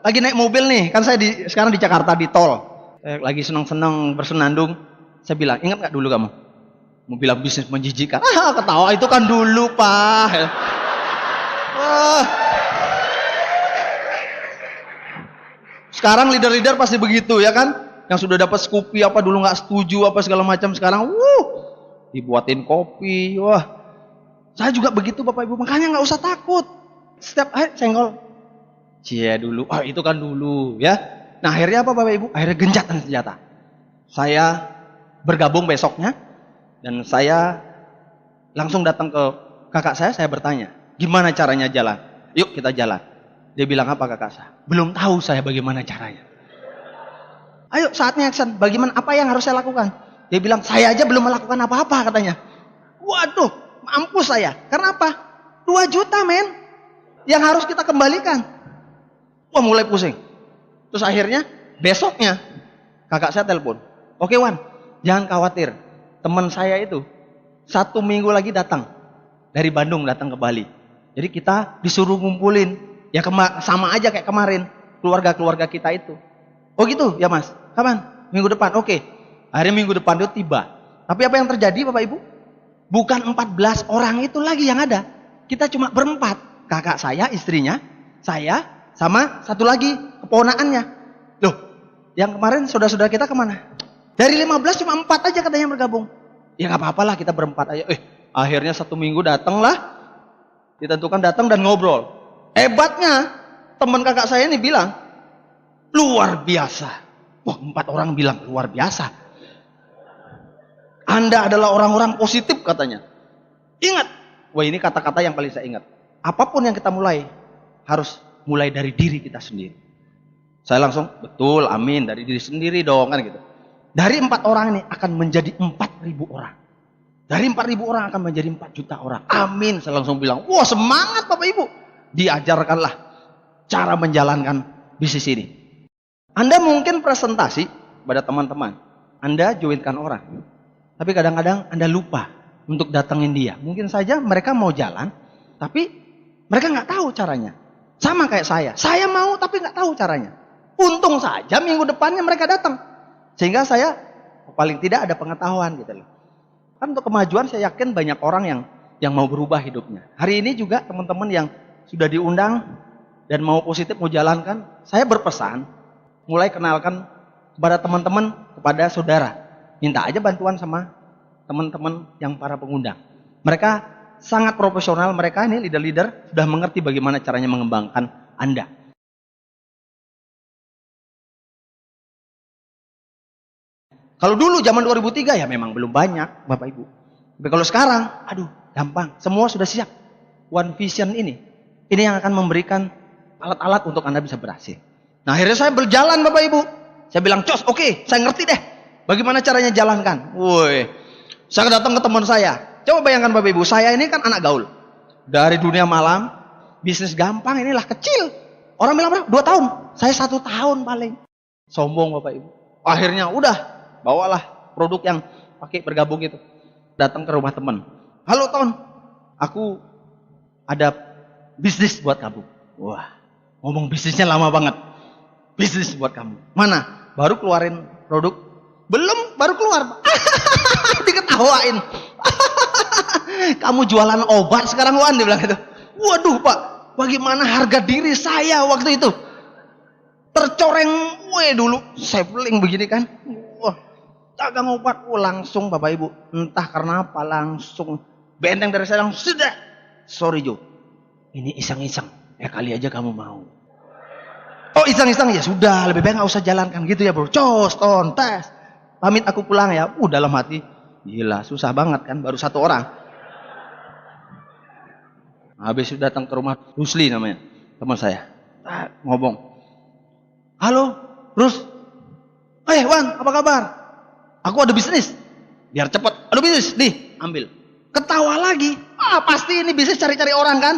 [SPEAKER 1] lagi naik mobil nih, kan saya sekarang di Jakarta di tol. Lagi senang-senang bersenandung. Saya bilang, ingat nggak dulu kamu? Mau bilang bisnis menjijikan. Ketawa itu kan dulu, Pak. Sekarang leader-leader pasti begitu ya kan? Yang sudah dapat Scoopy apa dulu nggak setuju apa segala macam, sekarang dibuatin kopi. Wah, saya juga begitu Bapak Ibu. Makanya nggak usah takut. Setiap hari senggol. Cie dulu. Itu kan dulu ya. Nah akhirnya apa Bapak Ibu? Akhirnya gencatan senjata. Saya bergabung besoknya dan saya langsung datang ke kakak saya bertanya, gimana caranya jalan? Yuk kita jalan. Dia bilang apa kakak saya? Belum tahu saya bagaimana caranya. Ayo saatnya action. Bagaimana? Apa yang harus saya lakukan? Dia bilang saya aja belum melakukan apa-apa katanya. Waduh, mampus saya. Karena apa? 2 juta men. Yang harus kita kembalikan. Wah mulai pusing. Terus akhirnya besoknya kakak saya telepon. Oke Wan, jangan khawatir. Teman saya itu 1 minggu lagi datang. Dari Bandung datang ke Bali. Jadi kita disuruh ngumpulin. Ya sama aja kayak kemarin. Keluarga-keluarga kita itu. Oh gitu ya mas. Kapan? Minggu depan. Oke. Akhirnya minggu depan itu tiba. Tapi apa yang terjadi Bapak Ibu? Bukan 14 orang itu lagi yang ada. Kita cuma berempat. Kakak saya, istrinya, saya, sama satu lagi keponakannya. Loh, yang kemarin saudara-saudara kita kemana? Dari 15 cuma 4 aja katanya yang bergabung. Ya nggak apa-apa lah kita berempat aja. Akhirnya 1 minggu datanglah. Ditentukan datang dan ngobrol. Hebatnya teman kakak saya ini bilang luar biasa. Wah 4 orang bilang luar biasa. Anda adalah orang-orang positif katanya. Ingat, wah ini kata-kata yang paling saya ingat. Apapun yang kita mulai harus mulai dari diri kita sendiri. Saya langsung betul, amin, dari diri sendiri dong kan gitu. Dari 4 orang ini akan menjadi 4.000 orang. Dari 4.000 orang akan menjadi 4 juta orang. Amin. Saya langsung bilang, wah semangat Bapak Ibu. Diajarkanlah cara menjalankan bisnis ini. Anda mungkin presentasi pada teman-teman. Anda joinkan orang. Tapi kadang-kadang Anda lupa untuk datengin dia. Mungkin saja mereka mau jalan, tapi mereka nggak tahu caranya. Sama kayak saya. Saya mau tapi nggak tahu caranya. Untung saja minggu depannya mereka datang. Sehingga saya paling tidak ada pengetahuan gitu loh. Kan untuk kemajuan saya yakin banyak orang yang mau berubah hidupnya. Hari ini juga teman-teman yang sudah diundang dan mau positif mau jalankan, saya berpesan mulai kenalkan kepada teman-teman, kepada saudara. Minta aja bantuan sama teman-teman yang para pengundang. Mereka sangat profesional, mereka ini leader-leader sudah mengerti bagaimana caranya mengembangkan Anda. Kalau dulu zaman 2003 ya memang belum banyak Bapak Ibu. Tapi kalau sekarang, aduh gampang. Semua sudah siap. One Vision ini yang akan memberikan alat-alat untuk Anda bisa berhasil. Nah akhirnya saya berjalan Bapak Ibu. Saya bilang, Cos, oke, saya ngerti deh. Bagaimana caranya jalankan. Woi, saya datang ke teman saya. Coba bayangkan Bapak Ibu, saya ini kan anak gaul. Dari dunia malam, bisnis gampang, inilah kecil. Orang bilang berapa? 2 tahun. Saya 1 tahun paling. Sombong Bapak Ibu. Akhirnya udah, bawalah produk yang pakai bergabung gitu. Datang ke rumah teman. Halo Ton, aku ada bisnis buat kamu. Wah, ngomong bisnisnya lama banget. Bisnis buat kamu. Mana? Baru keluarin produk? Belum, baru keluar. Diketawain. Kamu jualan obat sekarang Wan, dia bilang gitu. Waduh Pak, bagaimana harga diri saya waktu itu? Tercoreng, dulu sapling begini kan. Wah, dagang obat, langsung Bapak Ibu. Entah karena apa, langsung benteng dari saya, langsung sudah. Sorry Jo, ini iseng-iseng. Kali aja kamu mau. Oh iseng-iseng, ya sudah, lebih baik gak usah jalankan gitu ya bro. Cos, Ton, tes. Pamit aku pulang ya. Dalam hati, gila susah banget kan, baru 1 orang. Habis itu datang ke rumah Rusli namanya, teman saya. Ngomong, halo Rus, Wan apa kabar? Aku ada bisnis, biar cepet. Ada bisnis, nih ambil. Ketawa lagi, pasti ini bisnis cari-cari orang kan?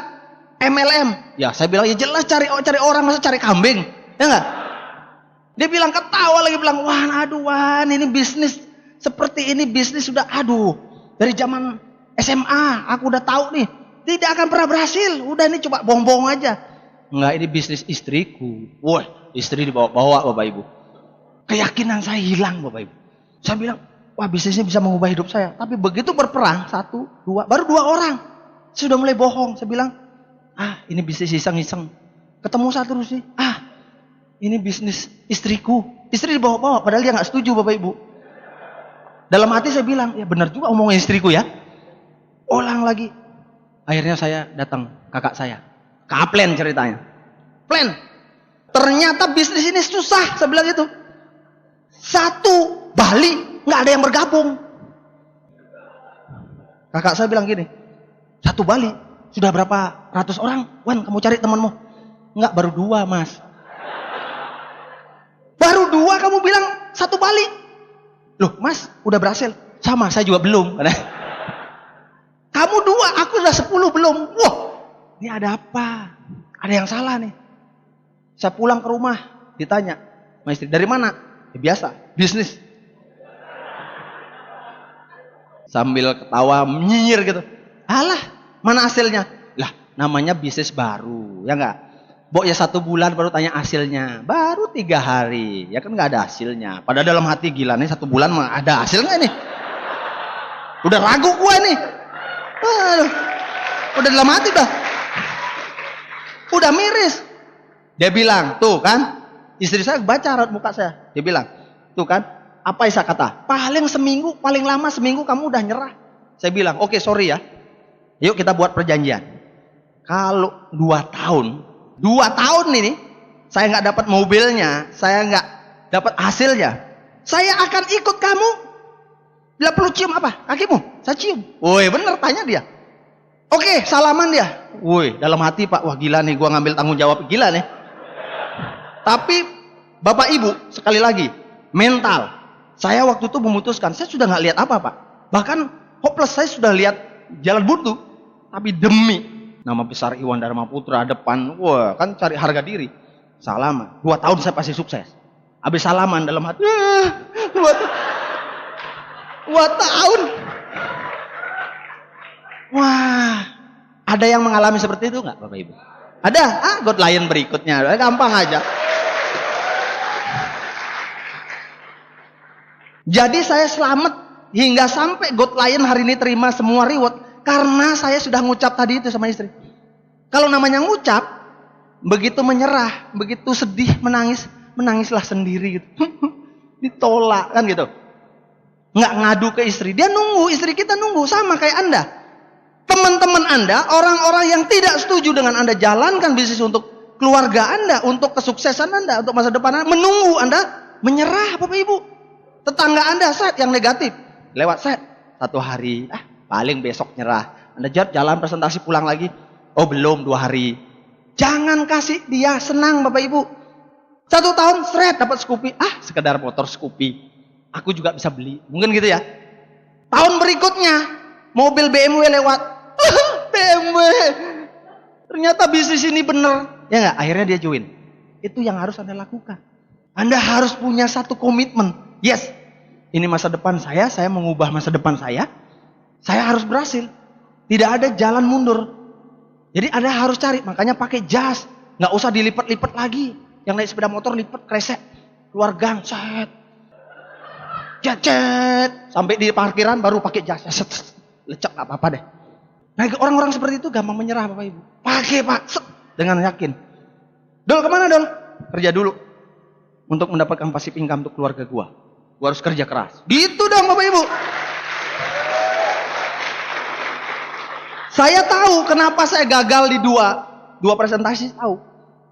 [SPEAKER 1] MLM. Ya saya bilang ya jelas cari orang, masa cari kambing, ya enggak? Dia bilang ketawa lagi, bilang Wan ini bisnis seperti ini, bisnis sudah dari zaman SMA aku udah tahu nih, tidak akan pernah berhasil. Udah ini coba bohong-bohong aja. Enggak, ini bisnis istriku. Wah, Istri dibawa-bawa Bapak Ibu. Keyakinan saya hilang Bapak Ibu. Saya bilang, wah bisnisnya bisa mengubah hidup saya. Tapi begitu berperang, 1, 2, baru 2 orang. Saya sudah mulai bohong. Saya bilang, ini bisnis iseng-iseng. Ketemu satu terus nih, ini bisnis istriku. Istri dibawa-bawa, padahal dia nggak setuju Bapak Ibu. Dalam hati saya bilang, ya benar juga omongin istriku ya. Ulang lagi. Akhirnya saya datang, kakak saya. Kaplen ceritanya. Plan. Ternyata bisnis ini susah, saya bilang gitu. 1 Bali, nggak ada yang bergabung. Kakak saya bilang gini, 1 Bali, sudah berapa ratus orang? Wan, kamu cari temanmu. Enggak, baru 2 mas. Baru 2 kamu bilang 1 Bali. Loh mas, udah berhasil. Sama, saya juga belum. Kamu 2, aku udah 10 belum. Wah, ini ada apa? Ada yang salah nih. Saya pulang ke rumah, ditanya sama istri, dari mana? Ya, biasa, bisnis. Sambil ketawa, nyinyir gitu. Alah, mana hasilnya? Lah, namanya bisnis baru, ya enggak? Bok ya 1 bulan baru tanya hasilnya. Baru 3 hari, ya kan nggak ada hasilnya. Padahal dalam hati gila nih 1 bulan mah ada hasilnya nih. Udah ragu gua nih. Aduh, udah dalam hati udah miris. Dia bilang, tuh kan, istri saya baca raut muka saya. Dia bilang, tuh kan, apa Isa kata? Paling seminggu, paling lama seminggu kamu udah nyerah. Saya bilang, oke, sorry ya. Yuk kita buat perjanjian. Kalau 2 tahun, 2 tahun ini, saya nggak dapat mobilnya, saya nggak dapat hasilnya, saya akan ikut kamu. Bila perlu cium apa? Kakimu? Saya cium. Woi, bener, tanya dia. Oke, salaman dia. Woi, dalam hati Pak, wah gila nih, gua ngambil tanggung jawab, gila nih. Tapi Bapak Ibu, sekali lagi, mental. Saya waktu itu memutuskan, saya sudah nggak lihat apa Pak. Bahkan hopeless, saya sudah lihat jalan buntu. Tapi demi nama besar Iwan Dharma Putra depan, wah kan cari harga diri. Salaman, 2 tahun saya pasti sukses. Habis salaman dalam hati, 2 tahun. Wah, ada yang mengalami seperti itu nggak Bapak Ibu? Ada? God Lion berikutnya, gampang aja. Jadi saya selamat hingga sampai God Lion hari ini terima semua reward karena saya sudah ngucap tadi itu sama istri. Kalau namanya ngucap, begitu menyerah, begitu sedih, menangis, menangislah sendiri gitu. Ditolak kan gitu. Nggak ngadu ke istri, dia nunggu, istri kita nunggu, sama kayak Anda. Teman-teman Anda, orang-orang yang tidak setuju dengan Anda jalankan bisnis untuk keluarga Anda, untuk kesuksesan Anda, untuk masa depan Anda, menunggu Anda menyerah Bapak Ibu. Tetangga Anda set yang negatif, lewat set 1 hari, paling besok nyerah. Anda jalan presentasi pulang lagi, oh belum 2 hari. Jangan kasih dia senang Bapak Ibu. 1 tahun seret dapat Scoopy, sekedar motor Scoopy, aku juga bisa beli, mungkin gitu ya. Tahun berikutnya mobil BMW lewat, BMW, ternyata bisnis ini bener, ya nggak? Akhirnya dia join. Itu yang harus Anda lakukan. Anda harus punya satu komitmen. Yes, ini masa depan saya mengubah masa depan saya harus berhasil. Tidak ada jalan mundur. Jadi Anda harus cari, makanya pakai jas, nggak usah dilipat-lipat lagi. Yang naik sepeda motor lipat kresek, keluar gang, cet, sampai di parkiran baru pakai jas, lecek nggak apa-apa deh. Nah, orang-orang seperti itu gampang menyerah Bapak Ibu. Pakai Pak, dengan yakin. Dol kemana Dol? Kerja dulu untuk mendapatkan passive income untuk keluarga gua harus kerja keras. Gitu dong Bapak Ibu. Saya tahu kenapa saya gagal di dua presentasi, tahu.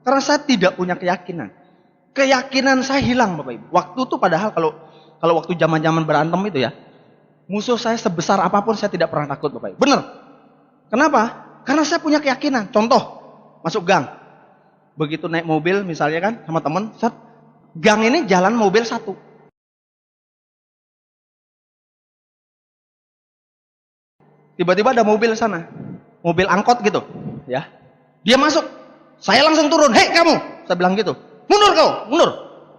[SPEAKER 1] Karena saya tidak punya keyakinan. Keyakinan saya hilang Bapak Ibu. Waktu itu padahal kalau waktu zaman-zaman berantem itu ya, musuh saya sebesar apapun saya tidak pernah takut Bapak Ibu. Bener. Kenapa? Karena saya punya keyakinan. Contoh, masuk gang. Begitu naik mobil misalnya kan sama temen, gang ini jalan mobil 1. Tiba-tiba ada mobil sana, mobil angkot gitu, ya. Dia masuk, saya langsung turun. Hei kamu, saya bilang gitu. Mundur kau, mundur.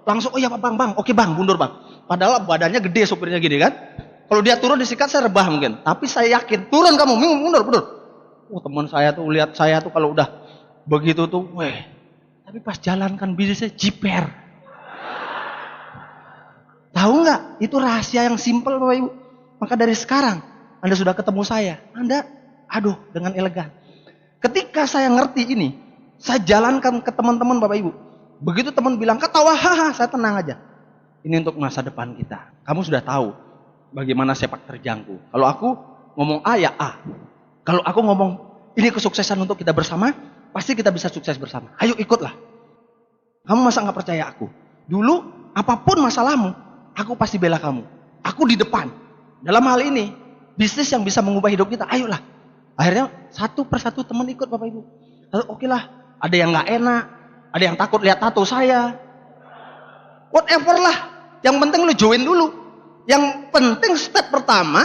[SPEAKER 1] Langsung, oh ya bang, oke bang, mundur bang. Padahal badannya gede supirnya gini kan. Kalau dia turun disikat saya rebah mungkin. Tapi saya yakin, turun kamu, mundur. Teman saya tuh lihat saya tuh kalau udah begitu tuh, Tapi pas jalankan bisnisnya jiper. Tahu nggak? Itu rahasia yang simpel Bapak Ibu. Maka dari sekarang Anda sudah ketemu saya, Anda dengan elegan. Ketika saya ngerti ini, saya jalankan ke teman-teman Bapak Ibu. Begitu teman bilang ketawa, haha, saya tenang aja. Ini untuk masa depan kita. Kamu sudah tahu bagaimana sepak terjangku. Kalau aku ngomong A ya A. Kalau aku ngomong ini kesuksesan untuk kita bersama, pasti kita bisa sukses bersama. Ayo ikutlah. Kamu masa nggak percaya aku? Dulu apapun masalahmu, aku pasti bela kamu. Aku di depan. Dalam hal ini, bisnis yang bisa mengubah hidup kita, ayolah. Akhirnya satu persatu teman ikut Bapak Ibu. Oke lah, ada yang nggak enak, ada yang takut lihat tato saya. Whatever lah, yang penting lu join dulu. Yang penting step pertama,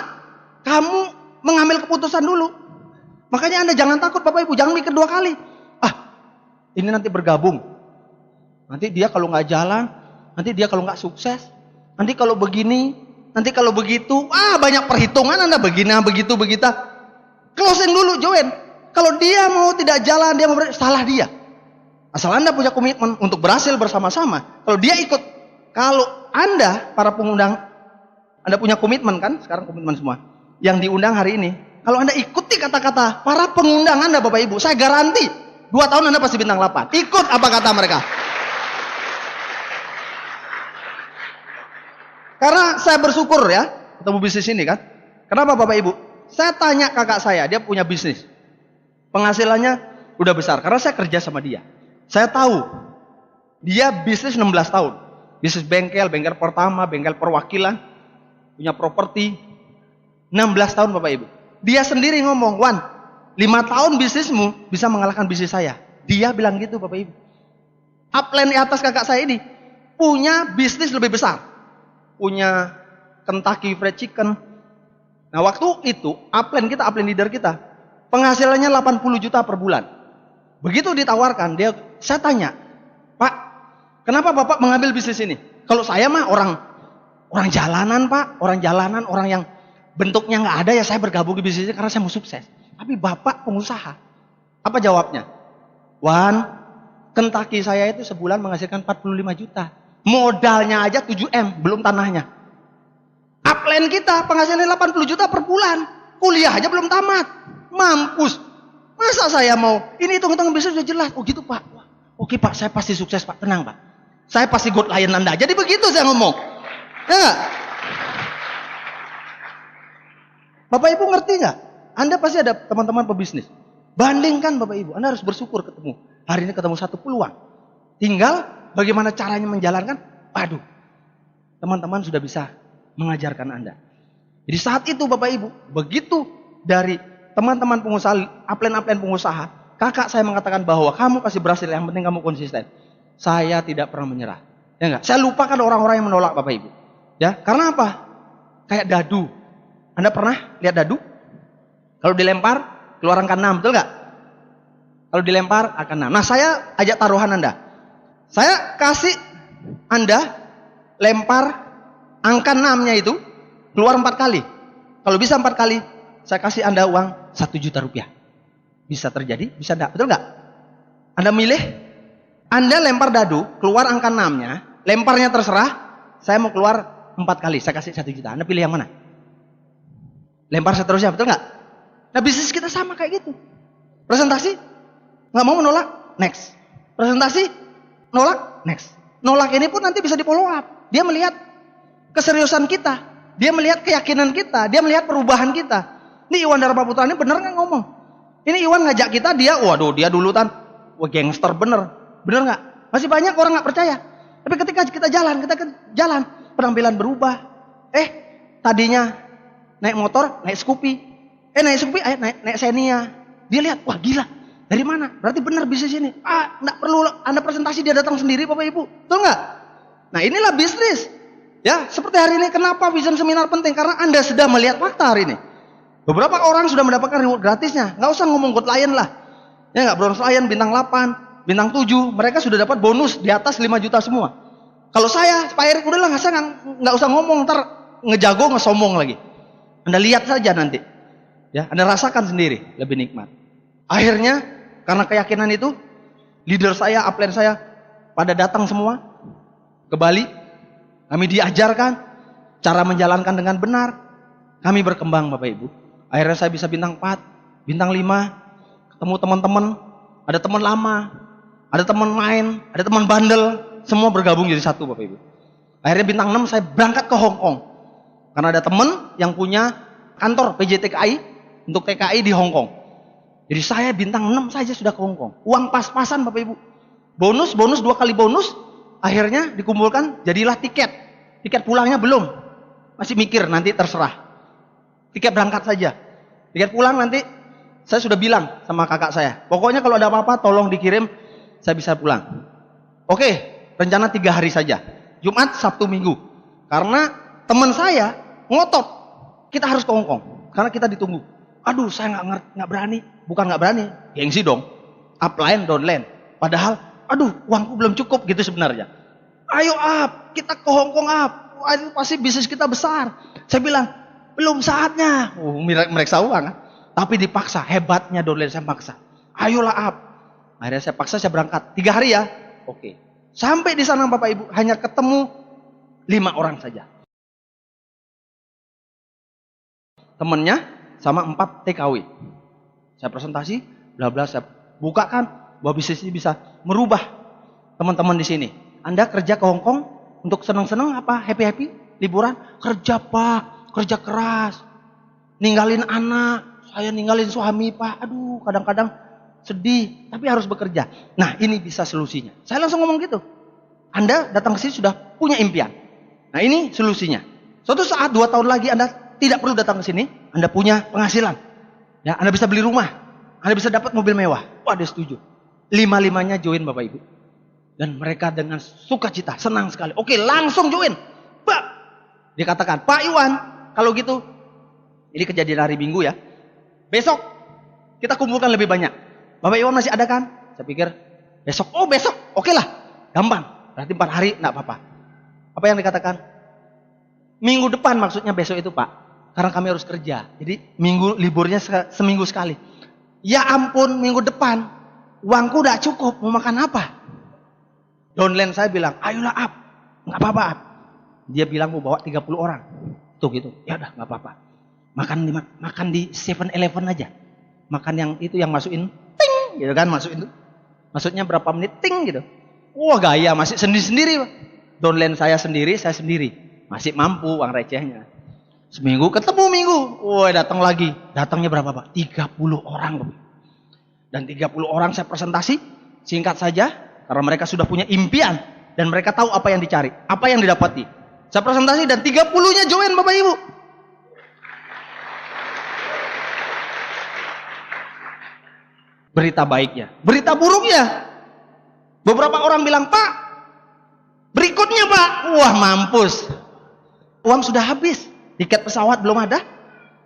[SPEAKER 1] kamu mengambil keputusan dulu. Makanya Anda jangan takut Bapak Ibu, jangan mikir 2 kali. Ini nanti bergabung. Nanti dia kalau nggak jalan, nanti dia kalau nggak sukses, nanti kalau begini, nanti kalau begitu, banyak perhitungan Anda begini, begitu. Closing dulu, join. Kalau dia mau tidak jalan, dia mau salah dia. Asal Anda punya komitmen untuk berhasil bersama-sama. Kalau dia ikut, kalau Anda, para pengundang, Anda punya komitmen kan? Sekarang komitmen semua. Yang diundang hari ini, kalau Anda ikuti kata-kata para pengundang Anda Bapak Ibu, saya garanti 2 tahun Anda pasti bintang 8. Ikut apa kata mereka. Karena saya bersyukur ya, ketemu bisnis ini kan. Kenapa Bapak Ibu? Saya tanya kakak saya, dia punya bisnis. Penghasilannya udah besar, karena saya kerja sama dia. Saya tahu, dia bisnis 16 tahun. Bisnis bengkel pertama, bengkel perwakilan, punya properti. 16 tahun Bapak Ibu. Dia sendiri ngomong, Wan, 5 tahun bisnismu bisa mengalahkan bisnis saya. Dia bilang gitu Bapak Ibu. Upline di atas kakak saya ini, punya bisnis lebih besar. Punya Kentucky Fried Chicken. Nah waktu itu upline leader kita, penghasilannya 80 juta per bulan. Begitu ditawarkan, saya tanya, Pak, kenapa Bapak mengambil bisnis ini? Kalau saya mah orang jalanan Pak, orang yang bentuknya nggak ada, ya saya bergabung di bisnis ini karena saya mau sukses. Tapi Bapak pengusaha. Apa jawabnya? Wan, Kentucky saya itu sebulan menghasilkan 45 juta. Modalnya aja 7M, belum tanahnya. Upline kita penghasilannya 80 juta per bulan. Kuliah aja belum tamat. Mampus. Masa saya mau, ini hitung-hitung bisnis sudah jelas. Oh gitu Pak. Oke Pak, saya pasti sukses Pak. Tenang Pak. Saya pasti good client Anda. Jadi begitu saya ngomong. Ya gak? Bapak Ibu ngerti nggak? Anda pasti ada teman-teman pebisnis. Bandingkan Bapak Ibu. Anda harus bersyukur ketemu. Hari ini ketemu satu peluang. Tinggal bagaimana caranya menjalankan. Waduh. Teman-teman sudah bisa mengajarkan Anda. Jadi saat itu Bapak Ibu, begitu dari teman-teman pengusaha, upline pengusaha, kakak saya mengatakan bahwa kamu pasti berhasil, yang penting kamu konsisten. Saya tidak pernah menyerah. Ya enggak? Saya lupakan orang-orang yang menolak Bapak Ibu. Ya, karena apa? Kayak dadu. Anda pernah lihat dadu? Kalau dilempar, keluar angka 6, betul enggak? Kalau dilempar akan 6. Nah, saya ajak taruhan Anda. Saya kasih Anda lempar angka 6-nya itu keluar 4 kali. Kalau bisa 4 kali, saya kasih Anda uang 1 juta rupiah. Bisa terjadi, bisa enggak? Betul enggak? Anda milih, Anda lempar dadu, keluar angka 6-nya, lemparnya terserah, saya mau keluar 4 kali, saya kasih 1 juta. Anda pilih yang mana? Lempar seterusnya, betul enggak? Nah bisnis kita sama kayak gitu. Presentasi, nggak mau menolak, next. Presentasi, nolak, next. Nolak ini pun nanti bisa di follow up. Dia melihat keseriusan kita, dia melihat keyakinan kita, dia melihat perubahan kita. Ini Iwan Dharma Putra ini bener nggak ngomong? Ini Iwan ngajak kita, dia, waduh dia dulu gangster bener nggak? Masih banyak orang nggak percaya. Tapi ketika kita jalan, penampilan berubah. Tadinya naik motor, naik Scoopy, naik Xenia. Dia lihat, wah gila, dari mana? Berarti benar bisnis ini. Nggak perlu Anda presentasi, dia datang sendiri Bapak Ibu, betul nggak? Nah inilah bisnis. Ya, seperti hari ini kenapa vision seminar penting? Karena Anda sudah melihat fakta hari ini. Beberapa orang sudah mendapatkan reward gratisnya. Nggak usah ngomong good client lah. Ya nggak, bronze client, bintang 8, bintang 7. Mereka sudah dapat bonus di atas 5 juta semua. Kalau saya, Pak Erik, udahlah nggak usah ngomong, ntar ngejago, ngesombong lagi. Anda lihat saja nanti. Ya, Anda rasakan sendiri, lebih nikmat. Akhirnya, karena keyakinan itu, 5 leader saya, upline saya pada datang semua ke Bali. Kami diajarkan cara menjalankan dengan benar. Kami berkembang Bapak Ibu. Akhirnya saya bisa bintang 4, bintang 5, ketemu teman-teman, ada teman lama, ada teman main, ada teman bandel, semua bergabung jadi satu Bapak Ibu. Akhirnya bintang 6 saya berangkat ke Hong Kong. Karena ada teman yang punya kantor PJTKI untuk TKI di Hong Kong. Jadi saya bintang 6 saja sudah ke Hong Kong. Uang pas-pasan Bapak Ibu. Bonus 2 kali bonus. Akhirnya dikumpulkan jadilah tiket. Tiket pulangnya belum. Masih mikir nanti terserah. Tiket berangkat saja. Tiket pulang nanti saya sudah bilang sama kakak saya. Pokoknya kalau ada apa-apa tolong dikirim, saya bisa pulang. Oke, rencana 3 hari saja. Jumat, Sabtu, Minggu. Karena teman saya ngotot. Kita harus ke Hong Kong. Karena kita ditunggu. Aduh, saya nggak berani. Bukan nggak berani, gengsi dong. Upline, downline. Padahal, aduh, uangku belum cukup gitu sebenarnya. Ayo up, kita ke Hong Kong up. Wah, itu pasti bisnis kita besar. Saya bilang, belum saatnya. Mereka uang kan? Tapi dipaksa, hebatnya downline saya paksa. Ayolah up. Akhirnya saya paksa, saya berangkat. 3 hari ya. Oke. Sampai di sana Bapak Ibu, hanya ketemu 5 orang saja. Temennya sama 4 TKW. Saya presentasi, bla bla, saya bukakan bahwa bisnis ini bisa merubah teman-teman di sini. Anda kerja ke Hong Kong untuk senang-senang apa? Happy-happy? Liburan? Kerja Pak, kerja keras. Ninggalin anak, saya ninggalin suami Pak. Aduh, kadang-kadang sedih, tapi harus bekerja. Nah, ini bisa solusinya. Saya langsung ngomong gitu. Anda datang ke sini sudah punya impian. Nah, ini solusinya. Suatu saat 2 tahun lagi Anda tidak perlu datang ke sini, Anda punya penghasilan. Ya, Anda bisa beli rumah, Anda bisa dapat mobil mewah. Wah, dia setuju. 5-5-nya join Bapak Ibu. Dan mereka dengan sukacita, senang sekali. Oke, langsung join. Pak, dia katakan, Pak Iwan, kalau gitu, ini kejadian hari Minggu ya. Besok kita kumpulkan lebih banyak. Bapak Iwan masih ada kan? Saya pikir besok. Oh besok, oke lah, gampang. Berarti 4 hari, enggak apa-apa. Apa yang dikatakan? Minggu depan maksudnya besok itu Pak. Karena kami harus kerja. Jadi minggu liburnya seminggu sekali. Ya ampun, minggu depan uangku udah cukup. Mau makan apa? Downline saya bilang, ayolah up. Nggak apa-apa up. Dia bilang mau bawa 30 orang. Tuh gitu. Ya udah nggak apa-apa. Makan di 7-Eleven aja. Makan yang itu yang masukin ting gitu kan, masukin tuh. Maksudnya berapa menit ting gitu. Wah gaya, masih sendiri-sendiri. Downline saya sendiri. Masih mampu uang recehnya. Seminggu ketemu minggu. Wah, datang lagi. Datangnya berapa, Pak? 30 orang, Bapak. Dan 30 orang saya presentasi, singkat saja, karena mereka sudah punya impian dan mereka tahu apa yang dicari, apa yang didapati. Saya presentasi dan 30-nya join Bapak Ibu. Berita baiknya, berita buruknya. Beberapa orang bilang, "Pak, berikutnya, Pak." Wah, mampus. Uang sudah habis. Tiket pesawat belum ada,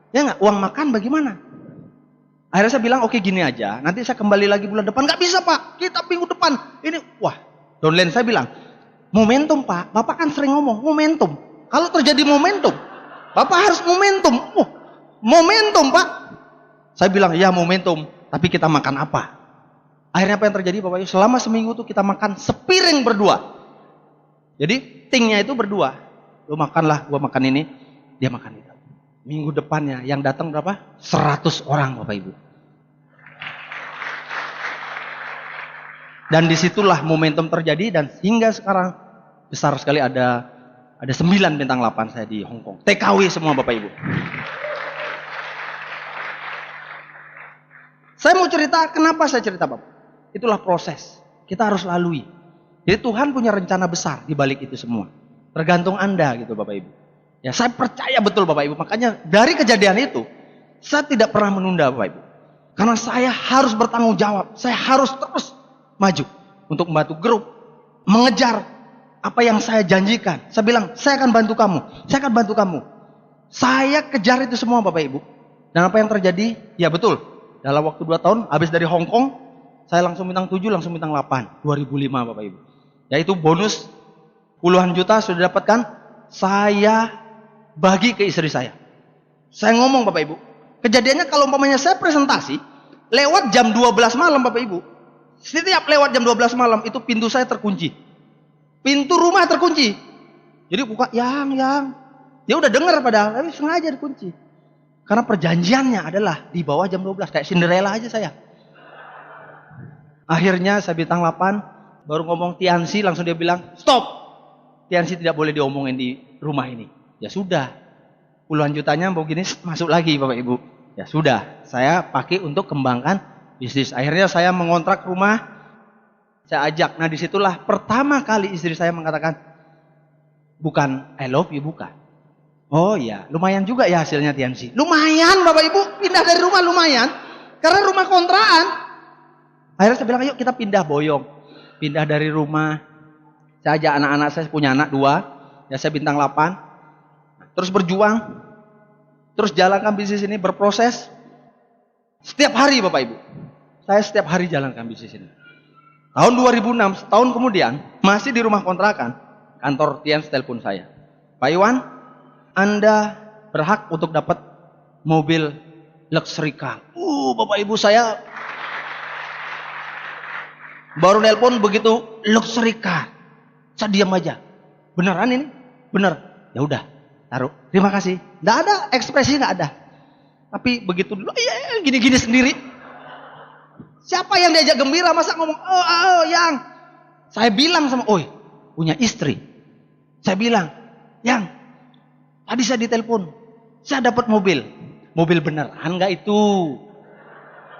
[SPEAKER 1] ya nggak? Uang makan bagaimana? Akhirnya saya bilang, oke gini aja, nanti saya kembali lagi bulan depan. Nggak bisa Pak, kita minggu depan. Ini, wah, downline saya bilang, momentum Pak, Bapak kan sering ngomong, momentum. Kalau terjadi momentum, Bapak harus momentum. Momentum Pak. Saya bilang, ya momentum, tapi kita makan apa? Akhirnya apa yang terjadi Bapak Ibu? Selama seminggu tuh kita makan sepiring berdua. Jadi, tingnya itu berdua. Lu makanlah, gua makan ini. Dia makan itu. Minggu depannya yang datang berapa? 100 orang Bapak Ibu. Dan disitulah momentum terjadi dan hingga sekarang besar sekali ada 9 bintang 8 saya di Hong Kong. TKW semua Bapak Ibu. Saya mau cerita, kenapa saya cerita Bapak? Itulah proses. Kita harus lalui. Jadi Tuhan punya rencana besar di balik itu semua. Tergantung Anda gitu Bapak Ibu. Ya, saya percaya betul Bapak Ibu. Makanya dari kejadian itu, saya tidak pernah menunda Bapak Ibu. Karena saya harus bertanggung jawab. Saya harus terus maju untuk membantu grup, mengejar apa yang saya janjikan. Saya bilang, saya akan bantu kamu. Saya akan bantu kamu. Saya kejar itu semua Bapak Ibu. Dan apa yang terjadi? Ya betul. Dalam waktu 2 tahun, habis dari Hong Kong, saya langsung bintang 7, langsung bintang 8. 2005 Bapak Ibu. Yaitu bonus puluhan juta sudah dapatkan. Saya bagi ke istri saya. Saya ngomong Bapak Ibu. Kejadiannya kalau umpamanya saya presentasi, lewat jam 12 malam Bapak Ibu. Setiap lewat jam 12 malam itu pintu saya terkunci. Pintu rumah terkunci. Jadi buka, yang. Dia udah dengar padahal, tapi sengaja dikunci. Karena perjanjiannya adalah di bawah jam 12. Kayak Cinderella aja saya. Akhirnya saya bintang 8, baru ngomong Tiansi, langsung dia bilang, stop. Tiansi tidak boleh diomongin di rumah ini. Ya sudah. Puluhan jutanya begini masuk lagi Bapak Ibu. Ya sudah, saya pakai untuk kembangkan bisnis. Akhirnya saya mengontrak rumah, saya ajak. Nah disitulah pertama kali istri saya mengatakan, bukan I love you, bukan. Oh iya, lumayan juga ya hasilnya Tiansi. Lumayan Bapak Ibu, pindah dari rumah lumayan. Karena rumah kontrakan. Akhirnya saya bilang, ayo kita pindah boyong. Pindah dari rumah. Saya ajak anak-anak saya, punya anak 2. Ya saya bintang 8. Terus berjuang. Terus jalankan bisnis ini, berproses. Setiap hari Bapak Ibu. Saya setiap hari jalankan bisnis ini. Tahun 2006, setahun kemudian, masih di rumah kontrakan. Kantor Tians telepon saya. Pak Iwan, Anda berhak untuk dapat mobil luxury car. Bapak Ibu saya baru nelpon begitu luxury car. Saya diam aja. Beneran ini? Bener. Ya udah, taruh. Terima kasih. Nggak ada, ekspresi nggak ada. Tapi begitu dulu, ya gini-gini sendiri. Siapa yang diajak gembira masa ngomong, yang. Saya bilang sama, punya istri. Saya bilang, yang. Tadi saya ditelepon, saya dapat mobil. Mobil beneran nggak itu?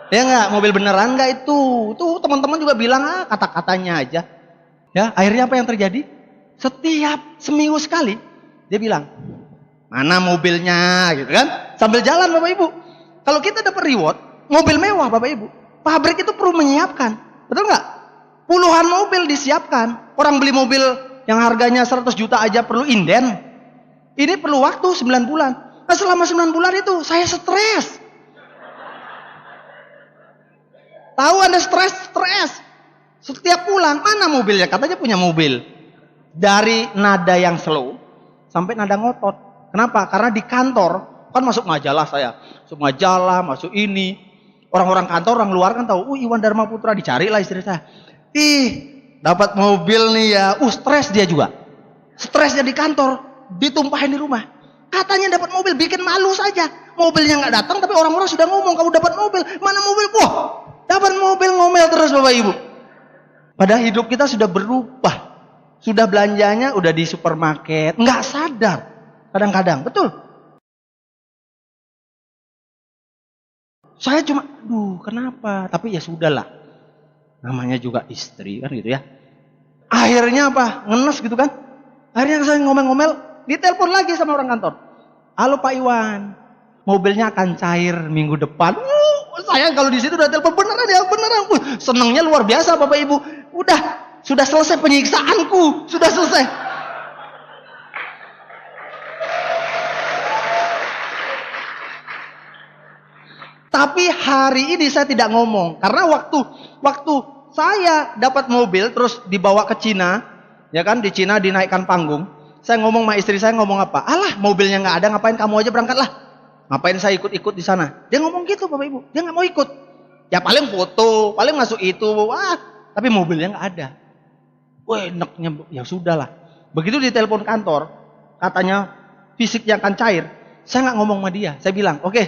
[SPEAKER 1] Ya nggak, mobil beneran nggak itu? Tuh teman-teman juga bilang, kata-katanya aja. Ya, akhirnya apa yang terjadi? Setiap seminggu sekali dia bilang, mana mobilnya, gitu kan? Sambil jalan Bapak Ibu. Kalau kita dapat reward, mobil mewah Bapak Ibu, pabrik itu perlu menyiapkan, betul nggak? Puluhan mobil disiapkan. Orang beli mobil yang harganya 100 juta aja perlu inden. Ini perlu waktu 9 bulan. Nah selama 9 bulan itu saya stres. Tahu Anda stres? Setiap pulang, mana mobilnya? Katanya punya mobil. Dari nada yang slow sampai nada ngotot. Kenapa? Karena di kantor kan masuk majalah saya. Masuk majalah, masuk ini. Orang-orang kantor, orang luar kan tahu, Iwan Dharma Putra, dicarilah istri saya. Dapat mobil nih ya. Stres dia juga. Stresnya di kantor, ditumpahin di rumah. Katanya dapat mobil, bikin malu saja. Mobilnya nggak datang, tapi orang-orang sudah ngomong, kamu dapat mobil. Mana mobil? Dapat mobil, ngomel terus Bapak Ibu. Padahal hidup kita sudah berubah. Sudah belanjanya udah di supermarket, nggak sadar. Kadang-kadang, betul. Saya cuma, kenapa? Tapi ya sudahlah. Namanya juga istri kan gitu ya. Akhirnya apa? Ngenes gitu kan. Akhirnya saya ngomel-ngomel, ditelepon lagi sama orang kantor. Halo Pak Iwan, mobilnya akan cair minggu depan. Saya kalau di situ udah telepon beneran ya, beneran. Senengnya luar biasa Bapak Ibu. Sudah selesai penyiksaanku, sudah selesai. Tapi hari ini saya tidak ngomong karena waktu saya dapat mobil terus dibawa ke Cina, ya kan, di Cina dinaikkan panggung. Saya ngomong sama istri saya, ngomong apa? Alah, mobilnya nggak ada, ngapain kamu aja berangkatlah. Ngapain saya ikut-ikut di sana? Dia ngomong gitu Bapak Ibu, dia nggak mau ikut. Ya paling foto, paling masuk itu, tapi mobilnya nggak ada. Enaknya, ya sudahlah. Begitu ditelepon kantor, katanya fisiknya akan cair. Saya nggak ngomong sama dia, saya bilang, oke,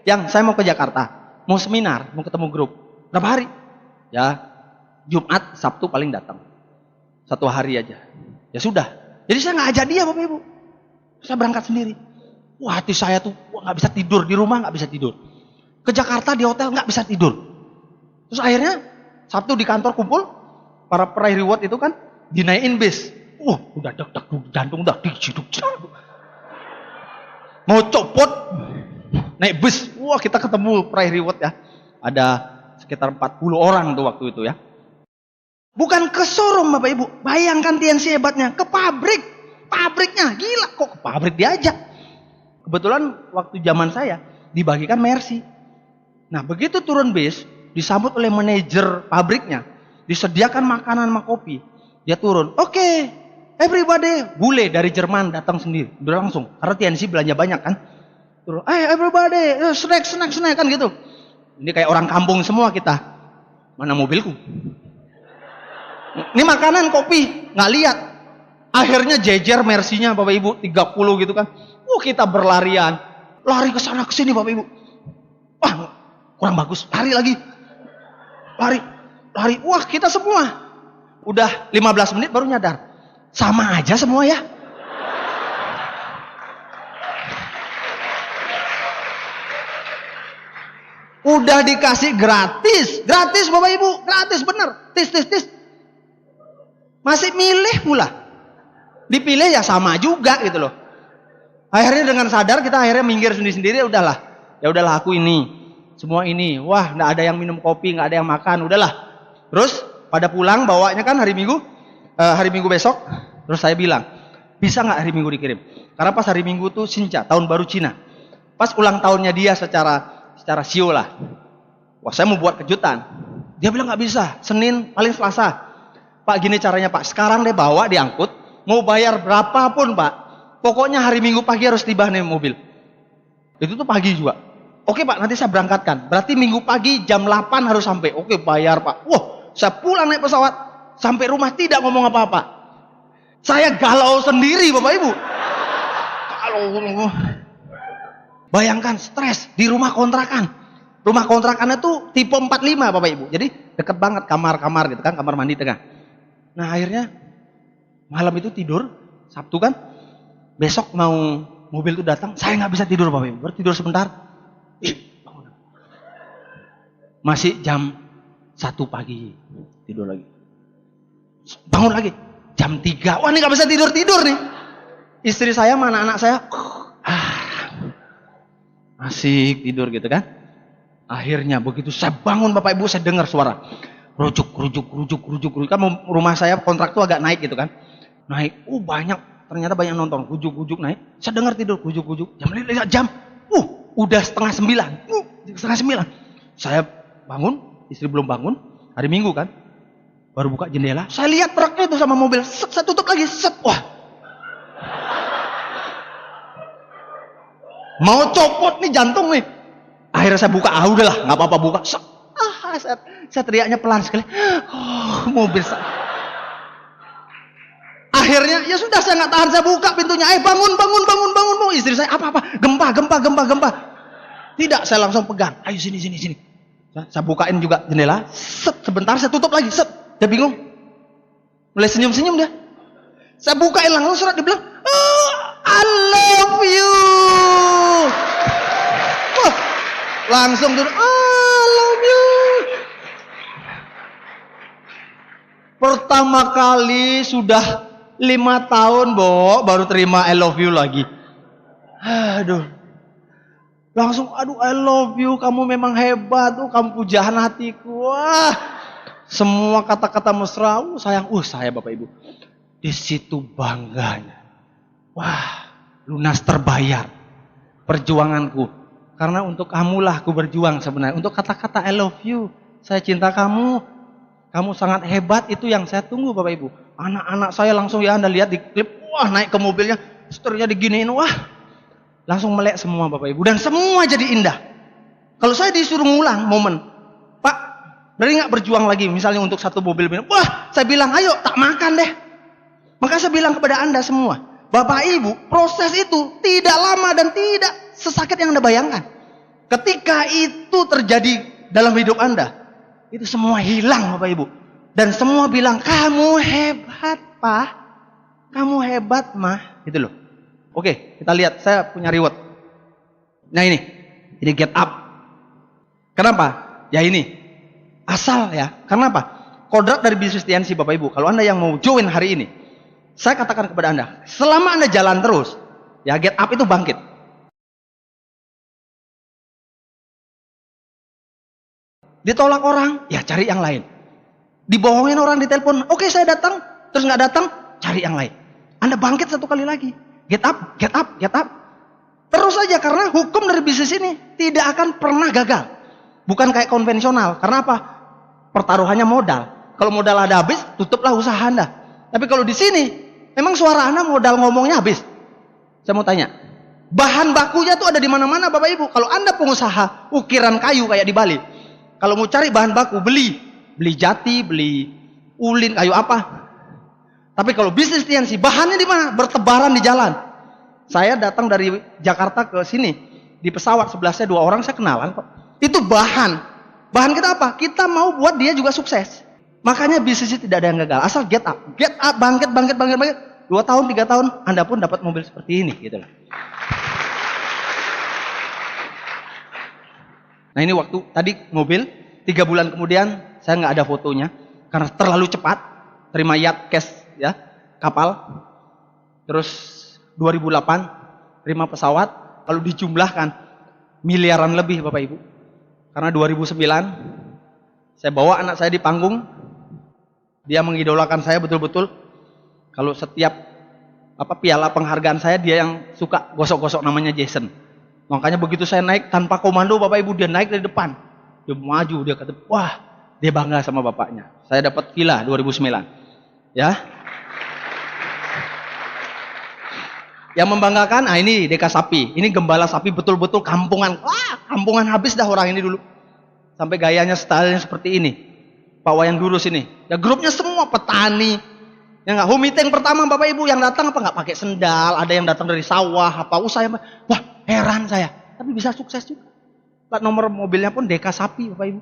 [SPEAKER 1] yang saya mau ke Jakarta, mau seminar, mau ketemu grup. Berapa hari? Ya, Jumat, Sabtu paling datang. 1 hari aja. Ya sudah. Jadi saya nggak ajak dia Bapak Ibu. Saya berangkat sendiri. Hati saya tuh nggak bisa tidur di rumah, nggak bisa tidur. Ke Jakarta di hotel nggak bisa tidur. Terus akhirnya Sabtu di kantor kumpul, para peraih reward itu kan dinaikin bis. Udah jantung udah diciduk. Mau copot, naik bus. Kita ketemu peraih reward ya. Ada sekitar 40 orang tuh waktu itu ya. Bukan ke showroom Bapak Ibu. Bayangkan TNC hebatnya. Ke pabrik. Pabriknya. Gila kok ke pabrik diajak. Kebetulan waktu zaman saya dibagikan Mercy. Nah begitu turun bis, disambut oleh manajer pabriknya. Disediakan makanan sama kopi. Dia turun. Oke, everybody. Bule dari Jerman datang sendiri. Udah langsung. Karena TNC belanja banyak kan. Turun. Everybody. Snack kan gitu. Ini kayak orang kampung semua kita. Mana mobilku? Ini makanan, kopi, nggak lihat. Akhirnya jejer Mercy-nya Bapak Ibu 30 gitu kan. Kita berlarian. Lari ke sana ke sini Bapak Ibu. Wah, kurang bagus. Lari lagi. Lari. Wah, kita semua. Udah 15 menit baru nyadar. Sama aja semua ya. Udah dikasih gratis. Gratis Bapak Ibu. Gratis bener. Tis. Masih milih pula. Dipilih ya sama juga gitu loh. Akhirnya dengan sadar kita akhirnya minggir sendiri-sendiri. Ya udahlah aku ini. Semua ini. Wah, nggak ada yang minum kopi, nggak ada yang makan. Udahlah. Terus pada pulang bawanya kan hari Minggu besok. Terus saya bilang, bisa nggak hari Minggu dikirim? Karena pas hari Minggu tuh Sinca, tahun baru Cina. Pas ulang tahunnya dia secara sio lah. Wah, saya mau buat kejutan. Dia bilang nggak bisa. Senin paling Selasa. Pak, gini caranya Pak. Sekarang deh bawa diangkut. Mau bayar berapapun Pak. Pokoknya hari Minggu pagi harus tiba nih mobil. Itu tuh pagi juga. Oke Pak, nanti saya berangkatkan. Berarti Minggu pagi jam 8 harus sampai. Oke, bayar Pak. Wah, saya pulang naik pesawat. Sampai rumah tidak ngomong apa-apa. Saya galau sendiri Bapak Ibu. Galau. Bayangkan stres di rumah kontrakan. Rumah kontrakannya tuh tipe 45 Bapak Ibu. Jadi deket banget kamar-kamar gitu kan. Kamar mandi tengah. Nah akhirnya malam itu tidur. Sabtu kan. Besok mau mobil itu datang. Saya nggak bisa tidur Bapak Ibu. Baru tidur sebentar. Bangun. Masih jam 1 pagi. Tidur lagi. Bangun lagi. Jam 3. Wah ini nggak bisa tidur-tidur nih. Istri saya sama anak-anak saya. Asik tidur gitu kan. Akhirnya begitu saya bangun Bapak Ibu, saya dengar suara rujuk. Kan rumah saya kontrak tuh agak naik gitu kan. Naik. Ternyata banyak nonton. Rujuk naik. Saya dengar tidur rujuk. Jam. Udah setengah 9. Saya bangun, istri belum bangun. Hari Minggu kan. Baru buka jendela. Saya lihat truknya itu sama mobil. Saya tutup lagi. Wah. Mau copot nih jantung nih. Akhirnya saya buka, udahlah, nggak apa-apa buka. Saya teriaknya pelan sekali. Mobil saya. Akhirnya ya sudah saya nggak tahan, saya buka pintunya. Bangun. Istri saya apa? Gempa. Tidak, saya langsung pegang. Ayo sini. Saya bukain juga jendela. Sebentar saya tutup lagi. Dia bingung. Mulai senyum dia. Saya bukain langsung surat, dia bilang, I love you. Wah, langsung tuh, I love you. Pertama kali sudah 5 tahun, baru terima I love you lagi. Aduh. Langsung, I love you, kamu memang hebat, kamu pujaan hatiku. Wah, semua kata-kata mesra, sayang, saya Bapak Ibu. Di situ bangganya. Wah, lunas terbayar perjuanganku. Karena untuk kamulah aku berjuang sebenarnya. Untuk kata-kata I love you, saya cinta kamu, kamu sangat hebat, itu yang saya tunggu Bapak Ibu. Anak-anak saya langsung, ya Anda lihat di klip, wah naik ke mobilnya, seterusnya diginiin, wah. Langsung melek semua Bapak Ibu. Dan semua jadi indah. Kalau saya disuruh ngulang momen, Pak, berani nggak berjuang lagi misalnya untuk satu mobil minum? Wah, saya bilang ayo tak makan deh. Maka saya bilang kepada Anda semua, Bapak Ibu, proses itu tidak lama dan tidak sesakit yang Anda bayangkan. Ketika itu terjadi dalam hidup Anda, itu semua hilang Bapak Ibu. Dan semua bilang, kamu hebat Pak, kamu hebat Mah, gitu loh. Oke, kita lihat, saya punya reward. Nah ini get up. Kenapa? Ya ini, asal ya, karena apa? Kodrat dari bisnis TNC Bapak Ibu, kalau Anda yang mau join hari ini, saya katakan kepada Anda, selama Anda jalan terus, ya get up itu bangkit. Ditolak orang, ya cari yang lain. Dibohongin orang di telepon, oke saya datang, terus nggak datang, cari yang lain. Anda bangkit satu kali lagi. Get up. Terus aja, karena hukum dari bisnis ini tidak akan pernah gagal. Bukan kayak konvensional. Karena apa? Pertaruhannya modal. Kalau modal ada habis, tutuplah usaha Anda. Tapi kalau di sini, memang suara Anda modal ngomongnya habis. Saya mau tanya, bahan bakunya tuh ada di mana-mana Bapak Ibu. Kalau Anda pengusaha ukiran kayu kayak di Bali, kalau mau cari bahan baku, beli jati, beli ulin, kayu apa. Tapi kalau bisnis TNC, bahannya di mana? Bertebaran di jalan. Saya datang dari Jakarta ke sini, di pesawat sebelahnya 2 orang, saya kenalan kok. Itu bahan. Bahan kita apa? Kita mau buat dia juga sukses. Makanya bisnis tidak ada yang gagal. Asal get up, bangkit. 2 tahun, 3 tahun, Anda pun dapat mobil seperti ini, gitu loh. Nah ini waktu tadi mobil, 3 bulan kemudian saya nggak ada fotonya karena terlalu cepat. Terima yacht cash ya, kapal. Terus 2008 terima pesawat, lalu dijumlahkan miliaran lebih Bapak Ibu. Karena 2009 saya bawa anak saya di panggung, dia mengidolakan saya betul-betul. Kalau setiap piala penghargaan saya, dia yang suka gosok-gosok, namanya Jason. Makanya begitu saya naik tanpa komando Bapak Ibu, dia naik dari depan, dia maju, dia kata, wah, dia bangga sama bapaknya. Saya dapat villa 2009, ya. Yang membanggakan, ini Deka Sapi, ini gembala sapi betul-betul kampungan. Wah, kampungan habis dah orang ini dulu. Sampai gayanya, stylenya seperti ini. Pak Wayan Durus ini, ya grupnya semua petani. Ya nggak, home meeting pertama Bapak Ibu yang datang nggak pakai sendal, ada yang datang dari sawah, usaha. Wah, heran saya, tapi bisa sukses juga. Plat nomor mobilnya pun Deka Sapi Bapak Ibu.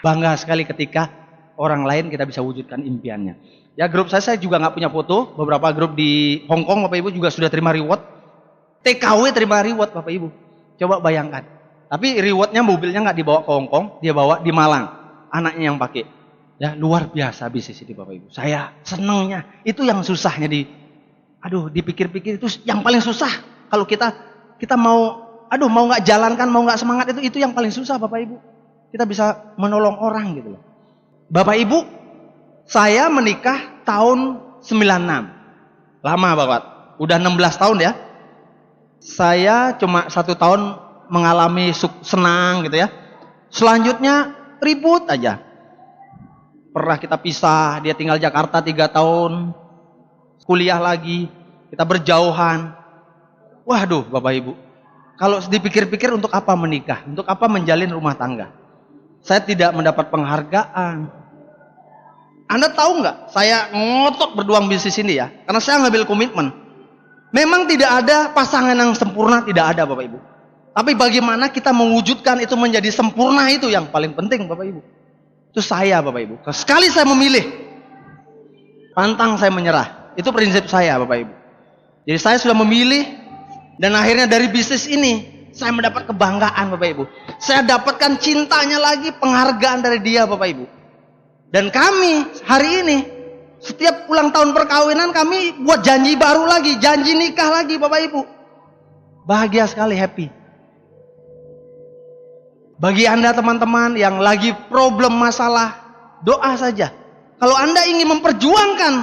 [SPEAKER 1] Bangga sekali ketika orang lain kita bisa wujudkan impiannya. Ya grup saya juga nggak punya foto. Beberapa grup di Hong Kong Bapak Ibu juga sudah terima reward. TKW terima reward Bapak Ibu. Coba bayangkan. Tapi rewardnya mobilnya nggak dibawa ke Hong Kong, dia bawa di Malang. Anaknya yang pakai. Ya luar biasa bisnis ini Bapak Ibu. Saya senengnya. Itu yang susahnya dipikir-pikir itu yang paling susah. Kalau kita mau nggak jalankan, mau nggak semangat, itu yang paling susah Bapak Ibu. Kita bisa menolong orang gitu loh. Bapak Ibu, saya menikah tahun 96. Lama Bapak. Udah 16 tahun ya. Saya cuma 1 tahun mengalami senang gitu ya. Selanjutnya ribut aja. Pernah kita pisah, dia tinggal Jakarta 3 tahun, kuliah lagi, kita berjauhan. Waduh Bapak Ibu, kalau dipikir-pikir untuk apa menikah? Untuk apa menjalin rumah tangga? Saya tidak mendapat penghargaan. Anda tahu nggak? Saya ngotot berjuang bisnis ini ya, karena saya ngambil komitmen. Memang tidak ada pasangan yang sempurna, tidak ada Bapak Ibu. Tapi bagaimana kita mewujudkan itu menjadi sempurna, itu yang paling penting Bapak Ibu. Itu saya Bapak Ibu. Sekali saya memilih, pantang saya menyerah. Itu prinsip saya Bapak Ibu. Jadi saya sudah memilih, dan akhirnya dari bisnis ini saya mendapat kebanggaan Bapak Ibu. Saya dapatkan cintanya lagi, penghargaan dari dia Bapak Ibu. Dan kami hari ini setiap ulang tahun perkawinan kami buat janji baru lagi, janji nikah lagi Bapak Ibu. Bahagia sekali, happy. Bagi Anda teman-teman yang lagi problem masalah, doa saja. Kalau Anda ingin memperjuangkan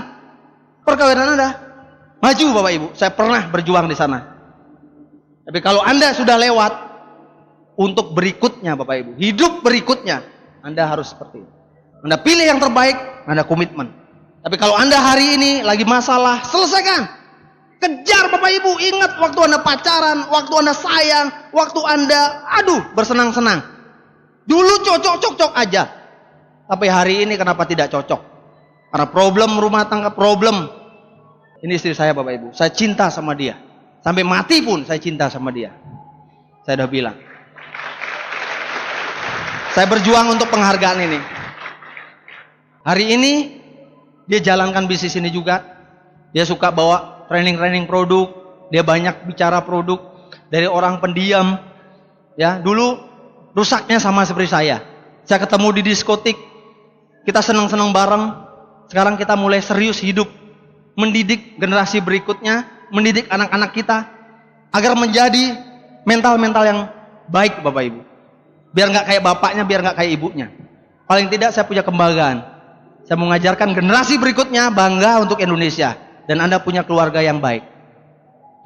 [SPEAKER 1] perkawinan Anda, maju Bapak Ibu. Saya pernah berjuang di sana. Tapi kalau Anda sudah lewat, untuk berikutnya Bapak Ibu, hidup berikutnya, Anda harus seperti itu. Anda pilih yang terbaik, Anda komitmen. Tapi kalau Anda hari ini lagi masalah, selesaikan. Kejar Bapak Ibu, ingat waktu Anda pacaran, waktu Anda sayang, waktu Anda bersenang-senang. Dulu cocok-cocok aja. Tapi hari ini kenapa tidak cocok? Karena problem rumah tangga, problem. Ini istri saya Bapak Ibu, saya cinta sama dia. Sampai mati pun saya cinta sama dia. Saya udah bilang. Saya berjuang untuk penghargaan ini. Hari ini dia jalankan bisnis ini juga. Dia suka bawa training produk, dia banyak bicara produk, dari orang pendiam. Ya, dulu rusaknya sama seperti saya. Saya ketemu di diskotik, kita senang-senang bareng. Sekarang kita mulai serius hidup, mendidik generasi berikutnya, mendidik anak-anak kita agar menjadi mental-mental yang baik Bapak Ibu. Biar nggak kayak bapaknya, biar nggak kayak ibunya. Paling tidak saya punya kebanggaan. Saya mengajarkan generasi berikutnya bangga untuk Indonesia. Dan Anda punya keluarga yang baik.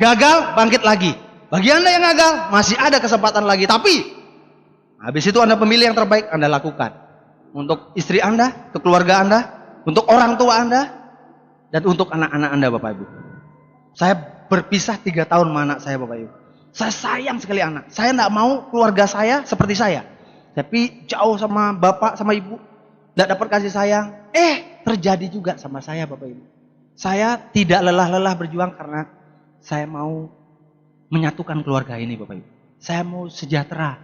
[SPEAKER 1] Gagal, bangkit lagi. Bagi Anda yang gagal, masih ada kesempatan lagi. Tapi, habis itu Anda pemilih yang terbaik, Anda lakukan. Untuk istri Anda, untuk keluarga Anda, untuk orang tua Anda, dan untuk anak-anak Anda Bapak Ibu. Saya berpisah 3 tahun sama anak saya Bapak Ibu. Saya sayang sekali anak. Saya tidak mau keluarga saya seperti saya. Tapi jauh sama bapak, sama ibu. Tidak dapat kasih sayang. Terjadi juga sama saya Bapak Ibu. Saya tidak lelah-lelah berjuang karena saya mau menyatukan keluarga ini Bapak Ibu. Saya mau sejahtera.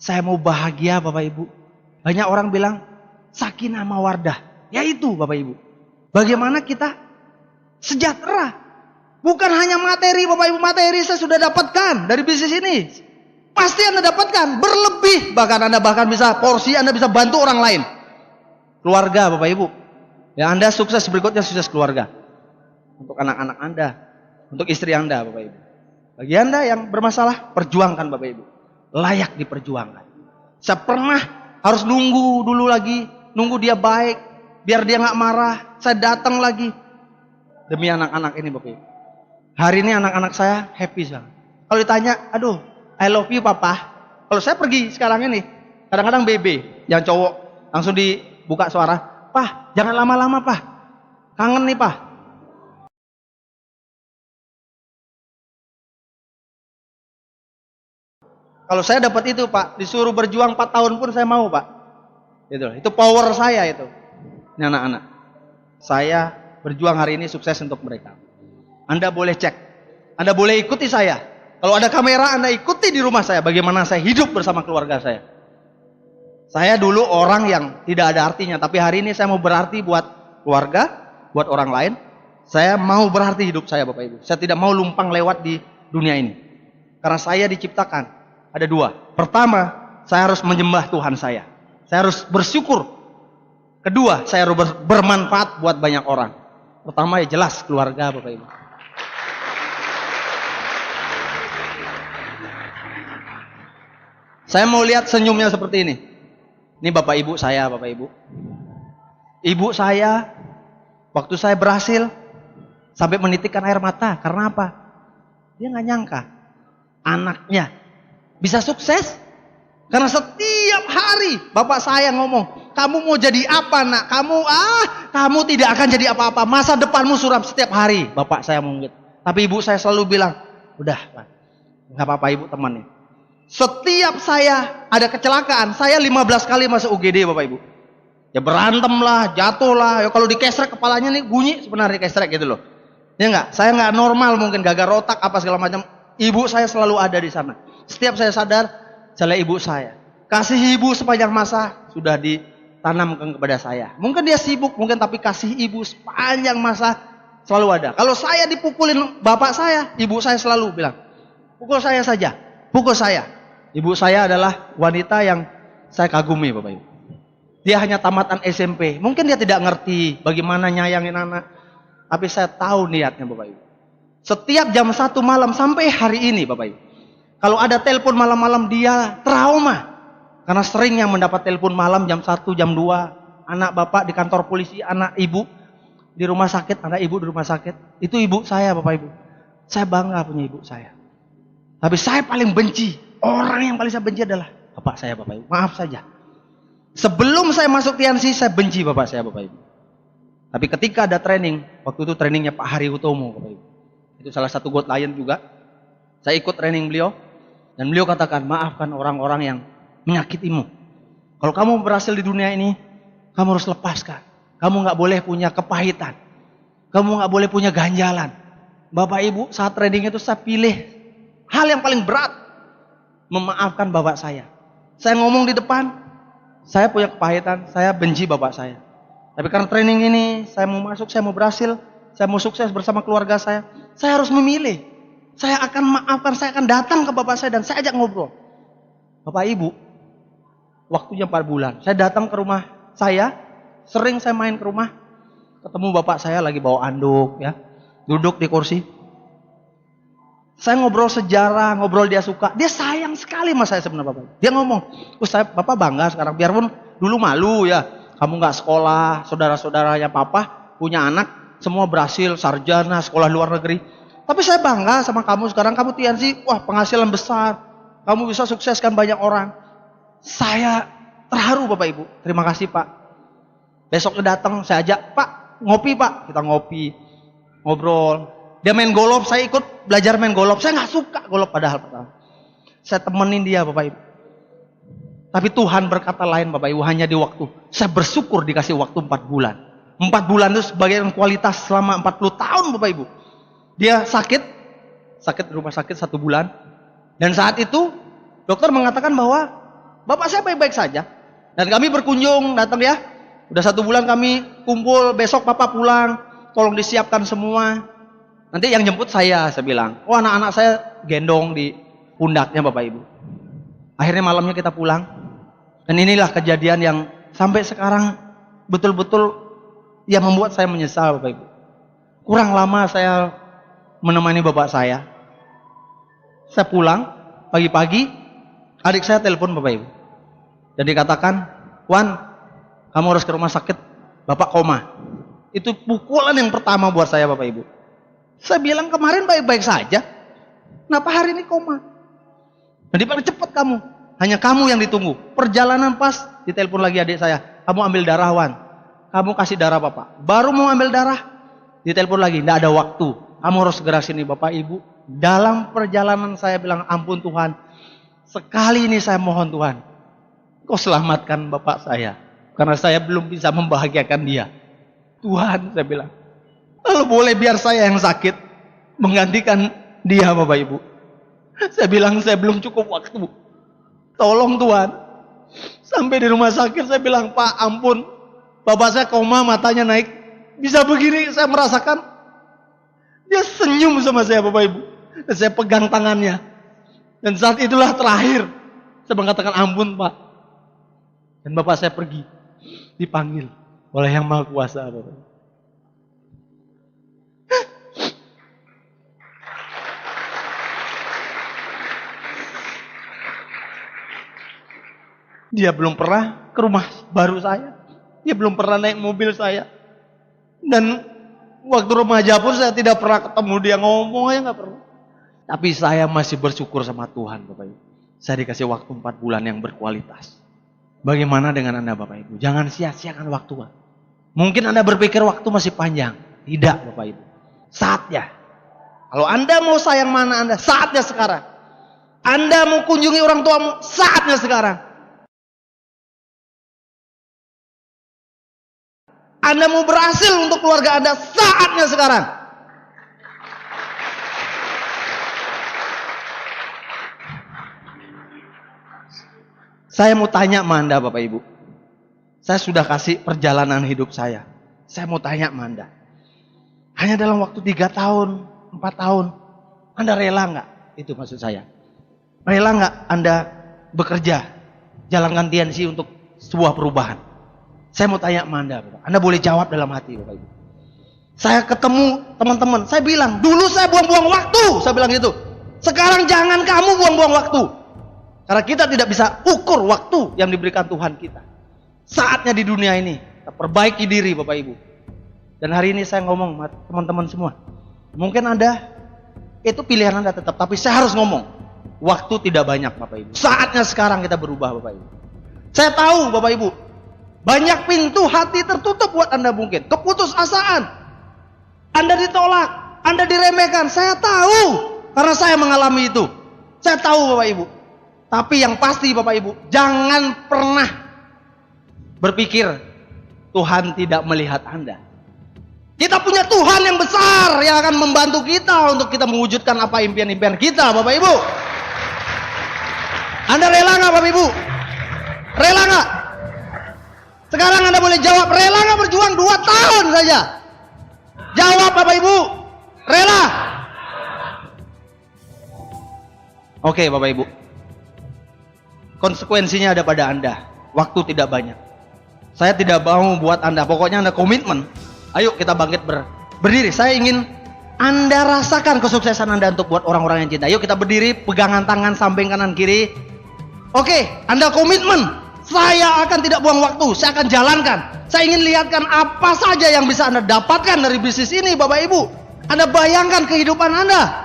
[SPEAKER 1] Saya mau bahagia Bapak Ibu. Banyak orang bilang sakinah mawaddah. Ya itu Bapak Ibu. Bagaimana kita sejahtera. Bukan hanya materi Bapak Ibu. Materi saya sudah dapatkan dari bisnis ini. Pasti Anda dapatkan. Berlebih. Bahkan Anda bisa porsi. Anda bisa bantu orang lain. Keluarga Bapak Ibu. Ya Anda sukses berikutnya sukses keluarga. Untuk anak-anak Anda. Untuk istri Anda Bapak Ibu. Bagi Anda yang bermasalah, perjuangkan Bapak Ibu. Layak diperjuangkan. Saya pernah harus nunggu dulu lagi. Nunggu dia baik. Biar dia nggak marah. Saya datang lagi. Demi anak-anak ini Bapak Ibu. Hari ini anak-anak saya happy sekali. Kalau ditanya, aduh, I love you papa. Kalau saya pergi sekarang ini. Kadang-kadang bebe. Yang cowok langsung dibuka suara. Pah, jangan lama-lama pah. Kangen nih pah. Kalau saya dapat itu pak, disuruh berjuang 4 tahun pun saya mau pak. Itu power saya itu. Ini anak-anak. Saya berjuang hari ini sukses untuk mereka. Anda boleh cek. Anda boleh ikuti saya. Kalau ada kamera Anda ikuti di rumah saya. Bagaimana saya hidup bersama keluarga saya. Saya dulu orang yang tidak ada artinya, tapi hari ini saya mau berarti buat keluarga, buat orang lain. Saya mau berarti hidup saya Bapak Ibu. Saya tidak mau lumpang lewat di dunia ini. Karena saya diciptakan, ada 2. Pertama, saya harus menyembah Tuhan saya. Saya harus bersyukur. Kedua, saya harus bermanfaat buat banyak orang. Pertama ya jelas keluarga Bapak Ibu. Saya mau lihat senyumnya seperti ini. Ini Bapak Ibu saya, Bapak Ibu. Ibu saya, waktu saya berhasil, sampai menitikkan air mata. Karena apa? Dia nggak nyangka. Anaknya bisa sukses. Karena setiap hari Bapak saya ngomong, kamu mau jadi apa nak? Kamu tidak akan jadi apa-apa. Masa depanmu suram setiap hari. Bapak saya ngomong gitu. Tapi ibu saya selalu bilang, udah Pak, nggak apa-apa ibu temannya. Setiap saya ada kecelakaan, saya 15 kali masuk UGD Bapak Ibu. Ya berantem lah, jatuh lah. Ya kalau dikesrek kepalanya nih bunyi sebenarnya kesrek gitu loh. Ya enggak, saya nggak normal mungkin gagal otak apa segala macam. Ibu saya selalu ada di sana. Setiap saya sadar, saya ibu saya. Kasih ibu sepanjang masa sudah ditanamkan kepada saya. Mungkin dia sibuk, mungkin tapi kasih ibu sepanjang masa selalu ada. Kalau saya dipukulin bapak saya, ibu saya selalu bilang, pukul saya saja, pukul saya. Ibu saya adalah wanita yang saya kagumi Bapak Ibu. Dia hanya tamatan SMP. Mungkin dia tidak ngerti bagaimana nyayangin anak. Tapi saya tahu niatnya Bapak Ibu. Setiap jam 1 malam sampai hari ini Bapak Ibu. Kalau ada telepon malam-malam dia trauma. Karena sering yang mendapat telepon malam jam 1, jam 2. Anak bapak di kantor polisi, anak ibu di rumah sakit, anak ibu di rumah sakit. Itu ibu saya Bapak Ibu. Saya bangga punya ibu saya. Tapi saya paling benci. Orang yang paling saya benci adalah bapak saya Bapak Ibu. Maaf saja. Sebelum saya masuk TNC saya benci bapak saya Bapak Ibu. Tapi ketika ada training, waktu itu trainingnya Pak Hari Utomo Bapak Ibu. Itu salah satu God Lion juga. Saya ikut training beliau. Dan beliau katakan, maafkan orang-orang yang menyakitimu. Kalau kamu berhasil di dunia ini, kamu harus lepaskan. Kamu nggak boleh punya kepahitan. Kamu nggak boleh punya ganjalan. Bapak Ibu saat training itu saya pilih hal yang paling berat. Memaafkan bapak saya. Saya ngomong di depan, saya punya kepahitan, saya benci bapak saya. Tapi karena training ini, saya mau masuk, saya mau berhasil, saya mau sukses bersama keluarga saya harus memilih. Saya akan maafkan, saya akan datang ke bapak saya dan saya ajak ngobrol. Bapak Ibu, waktunya 4 bulan. Saya datang ke rumah saya, sering saya main ke rumah, ketemu bapak saya lagi bawa anduk, ya, duduk di kursi. Saya ngobrol sejarah, ngobrol dia suka. Dia sayang sekali sama saya sebenarnya Bapak. Dia ngomong, Bapak bangga sekarang. Biarpun dulu malu ya. Kamu nggak sekolah, saudara-saudaranya Papa punya anak. Semua berhasil, sarjana, sekolah luar negeri. Tapi saya bangga sama kamu sekarang. Kamu TNC, wah penghasilan besar. Kamu bisa sukseskan banyak orang. Saya terharu Bapak Ibu. Terima kasih Pak. Besoknya datang, saya ajak, Pak ngopi Pak. Kita ngopi, ngobrol. Dia main golf, saya ikut belajar main golf. Saya nggak suka golf padahal. Saya temenin dia Bapak Ibu. Tapi Tuhan berkata lain Bapak Ibu, hanya di waktu. Saya bersyukur dikasih waktu 4 bulan. 4 bulan itu sebagai kualitas selama 40 tahun Bapak Ibu. Dia sakit di rumah sakit 1 bulan. Dan saat itu dokter mengatakan bahwa bapak saya baik-baik saja. Dan kami berkunjung, datang ya. Udah 1 bulan kami kumpul, besok bapak pulang. Tolong disiapkan semua. Nanti yang jemput saya bilang. Oh, anak-anak saya gendong di pundaknya Bapak Ibu. Akhirnya malamnya kita pulang. Dan inilah kejadian yang sampai sekarang betul-betul yang membuat saya menyesal Bapak Ibu. Kurang lama saya menemani bapak saya. Saya pulang pagi-pagi, adik saya telepon Bapak Ibu. Dan dikatakan, Wan, kamu harus ke rumah sakit, bapak koma. Itu pukulan yang pertama buat saya Bapak Ibu. Saya bilang kemarin baik-baik saja. Kenapa hari ini koma? Jadi paling cepat kamu. Hanya kamu yang ditunggu. Perjalanan pas, ditelepon lagi adik saya. Kamu ambil darah Wan. Kamu kasih darah Bapak. Baru mau ambil darah, ditelepon lagi. Tidak ada waktu. Kamu harus segera sini Bapak Ibu. Dalam perjalanan saya bilang, ampun Tuhan. Sekali ini saya mohon Tuhan. Kau selamatkan Bapak saya. Karena saya belum bisa membahagiakan dia. Tuhan, saya bilang, lalu boleh biar saya yang sakit menggantikan dia Bapak Ibu. Saya bilang saya belum cukup waktu. Tolong Tuhan. Sampai di rumah sakit saya bilang, Pak ampun, bapak saya koma, matanya naik. Bisa begini saya merasakan. Dia senyum sama saya Bapak Ibu. Dan saya pegang tangannya. Dan saat itulah terakhir saya mengatakan ampun Pak. Dan bapak saya pergi. Dipanggil oleh Yang Maha Kuasa Bapak. Dia belum pernah ke rumah baru saya. Dia belum pernah naik mobil saya. Dan waktu remaja pun saya tidak pernah ketemu dia, ngomong aja nggak pernah. Tapi saya masih bersyukur sama Tuhan Bapak Ibu. Saya dikasih waktu 4 bulan yang berkualitas. Bagaimana dengan Anda Bapak Ibu? Jangan sia-siakan waktu. Mungkin Anda berpikir waktu masih panjang. Tidak Bapak Ibu. Saatnya. Kalau Anda mau sayang mana Anda, saatnya sekarang. Anda mau kunjungi orang tuamu, saatnya sekarang. Anda mau berhasil untuk keluarga Anda, saatnya sekarang. Saya mau tanya sama Anda Bapak Ibu. Saya sudah kasih perjalanan hidup saya. Saya mau tanya sama Anda. Hanya dalam waktu 3 tahun, 4 tahun. Anda rela nggak? Itu maksud saya. Rela nggak Anda bekerja, jalankan TNC untuk sebuah perubahan? Saya mau tanya sama Anda Bapak. Anda boleh jawab dalam hati Bapak Ibu. Saya ketemu teman-teman. Saya bilang, dulu saya buang-buang waktu. Saya bilang gitu. Sekarang jangan kamu buang-buang waktu. Karena kita tidak bisa ukur waktu yang diberikan Tuhan kita. Saatnya di dunia ini kita perbaiki diri Bapak Ibu. Dan hari ini saya ngomong sama teman-teman semua. Mungkin Anda itu pilihan Anda tetap, tapi saya harus ngomong. Waktu tidak banyak Bapak Ibu. Saatnya sekarang kita berubah Bapak Ibu. Saya tahu Bapak Ibu, banyak pintu hati tertutup buat Anda mungkin. Keputusasaan. Anda ditolak, Anda diremehkan. Saya tahu karena saya mengalami itu. Saya tahu Bapak Ibu. Tapi yang pasti Bapak Ibu, jangan pernah berpikir Tuhan tidak melihat Anda. Kita punya Tuhan yang besar yang akan membantu kita untuk kita mewujudkan apa impian-impian kita Bapak Ibu. Anda rela nggak Bapak Ibu? Rela nggak? Sekarang Anda boleh jawab, rela nggak berjuang 2 tahun saja? Jawab Bapak Ibu, rela? Oke Bapak Ibu. Konsekuensinya ada pada Anda. Waktu tidak banyak. Saya tidak mau buat Anda, pokoknya Anda komitmen. Ayo kita bangkit berdiri. Saya ingin Anda rasakan kesuksesan Anda untuk buat orang-orang yang cinta. Ayo kita berdiri, pegangan tangan samping kanan kiri. Oke, Anda komitmen. Saya akan tidak buang waktu, saya akan jalankan. Saya ingin lihatkan apa saja yang bisa Anda dapatkan dari bisnis ini Bapak Ibu. Anda bayangkan kehidupan Anda.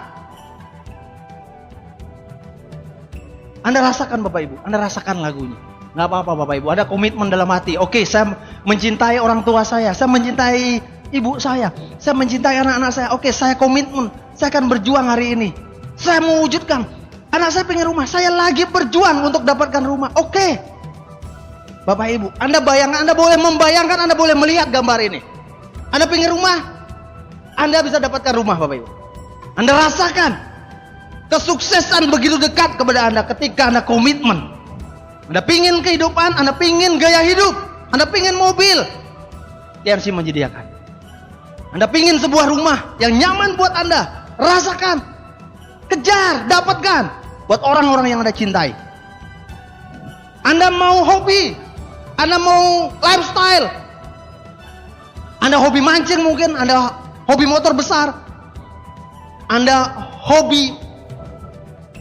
[SPEAKER 1] Anda rasakan Bapak Ibu, Anda rasakan lagunya. Nggak apa-apa Bapak Ibu, ada komitmen dalam hati. Oke, saya mencintai orang tua saya mencintai ibu saya mencintai anak-anak saya. Oke, saya komitmen, saya akan berjuang hari ini. Saya mewujudkan. Anak saya pengen rumah, saya lagi berjuang untuk dapatkan rumah. Oke, Bapak Ibu, Anda bayangkan, Anda boleh membayangkan, Anda boleh melihat gambar ini. Anda pengen rumah, Anda bisa dapatkan rumah Bapak Ibu. Anda rasakan kesuksesan begitu dekat kepada Anda ketika Anda komitmen. Anda pingin kehidupan, Anda pingin gaya hidup, Anda pingin mobil, TNC menyediakan. Anda pingin sebuah rumah yang nyaman buat Anda, rasakan, kejar, dapatkan buat orang-orang yang Anda cintai. Anda mau hobi, Anda mau lifestyle, Anda hobi mancing mungkin, Anda hobi motor besar, Anda hobi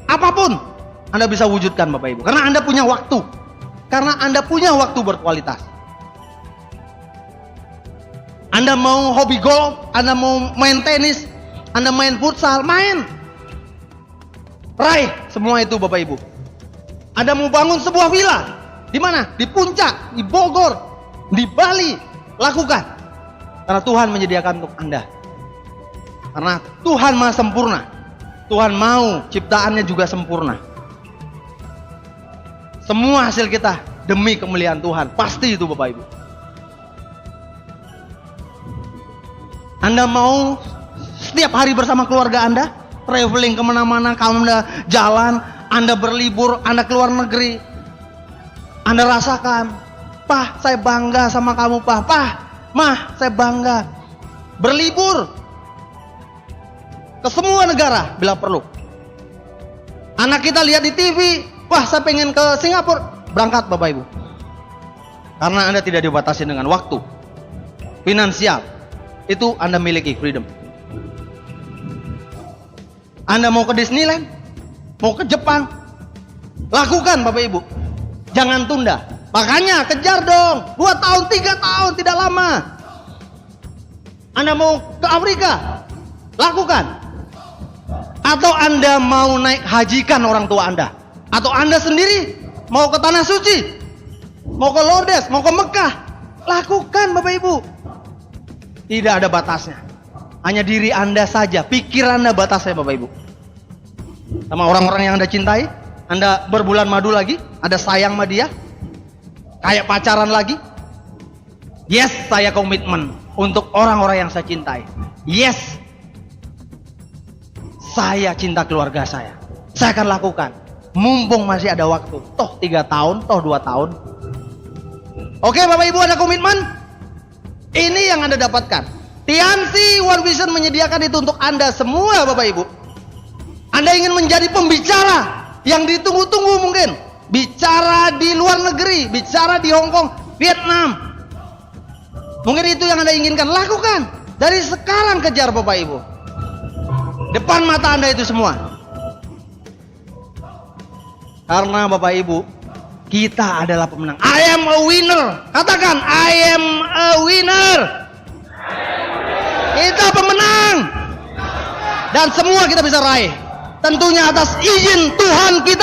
[SPEAKER 1] apapun, Anda bisa wujudkan Bapak Ibu. Karena Anda punya waktu. Karena Anda punya waktu berkualitas. Anda mau hobi golf, Anda mau main tenis, Anda main futsal, main. Raih semua itu Bapak Ibu. Anda mau bangun sebuah villa, di mana? Di Puncak, di Bogor, di Bali, lakukan. Karena Tuhan menyediakan untuk Anda. Karena Tuhan Maha sempurna. Tuhan mau ciptaannya juga sempurna. Semua hasil kita demi kemuliaan Tuhan. Pasti itu Bapak Ibu. Anda mau setiap hari bersama keluarga Anda, traveling kemana-mana, Anda jalan, Anda berlibur, Anda keluar negeri, Anda rasakan, Pah, saya bangga sama kamu, Pah. Pah, Mah, saya bangga. Berlibur ke semua negara bila perlu. Anak kita lihat di TV, wah saya pengen ke Singapura, berangkat Bapak Ibu. Karena Anda tidak dibatasi dengan waktu, finansial, itu Anda miliki freedom. Anda mau ke Disneyland, mau ke Jepang, lakukan Bapak Ibu. Jangan tunda. Makanya kejar dong. 2 tahun, 3 tahun, tidak lama. Anda mau ke Afrika, lakukan. Atau Anda mau naik hajikan orang tua Anda. Atau Anda sendiri mau ke Tanah Suci, mau ke Lourdes, mau ke Mekah, lakukan Bapak Ibu. Tidak ada batasnya. Hanya diri Anda saja, pikir Anda batasnya Bapak Ibu. Sama orang-orang yang Anda cintai, Anda berbulan madu lagi, ada sayang sama dia, kayak pacaran lagi. Yes, saya komitmen untuk orang-orang yang saya cintai. Yes, saya cinta keluarga saya. Saya akan lakukan. Mumpung masih ada waktu. Toh 3 tahun, toh 2 tahun. Oke Bapak Ibu, ada komitmen? Ini yang Anda dapatkan. TNC One Vision menyediakan itu untuk Anda semua Bapak Ibu. Anda ingin menjadi pembicara yang ditunggu-tunggu mungkin. Bicara di luar negeri, bicara di Hong Kong, Vietnam. Mungkin itu yang Anda inginkan, lakukan. Dari sekarang kejar Bapak Ibu. Depan mata Anda itu semua. Karena Bapak Ibu, kita adalah pemenang. I am a winner. Katakan, I am a winner. Kita pemenang. Dan semua kita bisa raih. Tentunya atas izin Tuhan kita.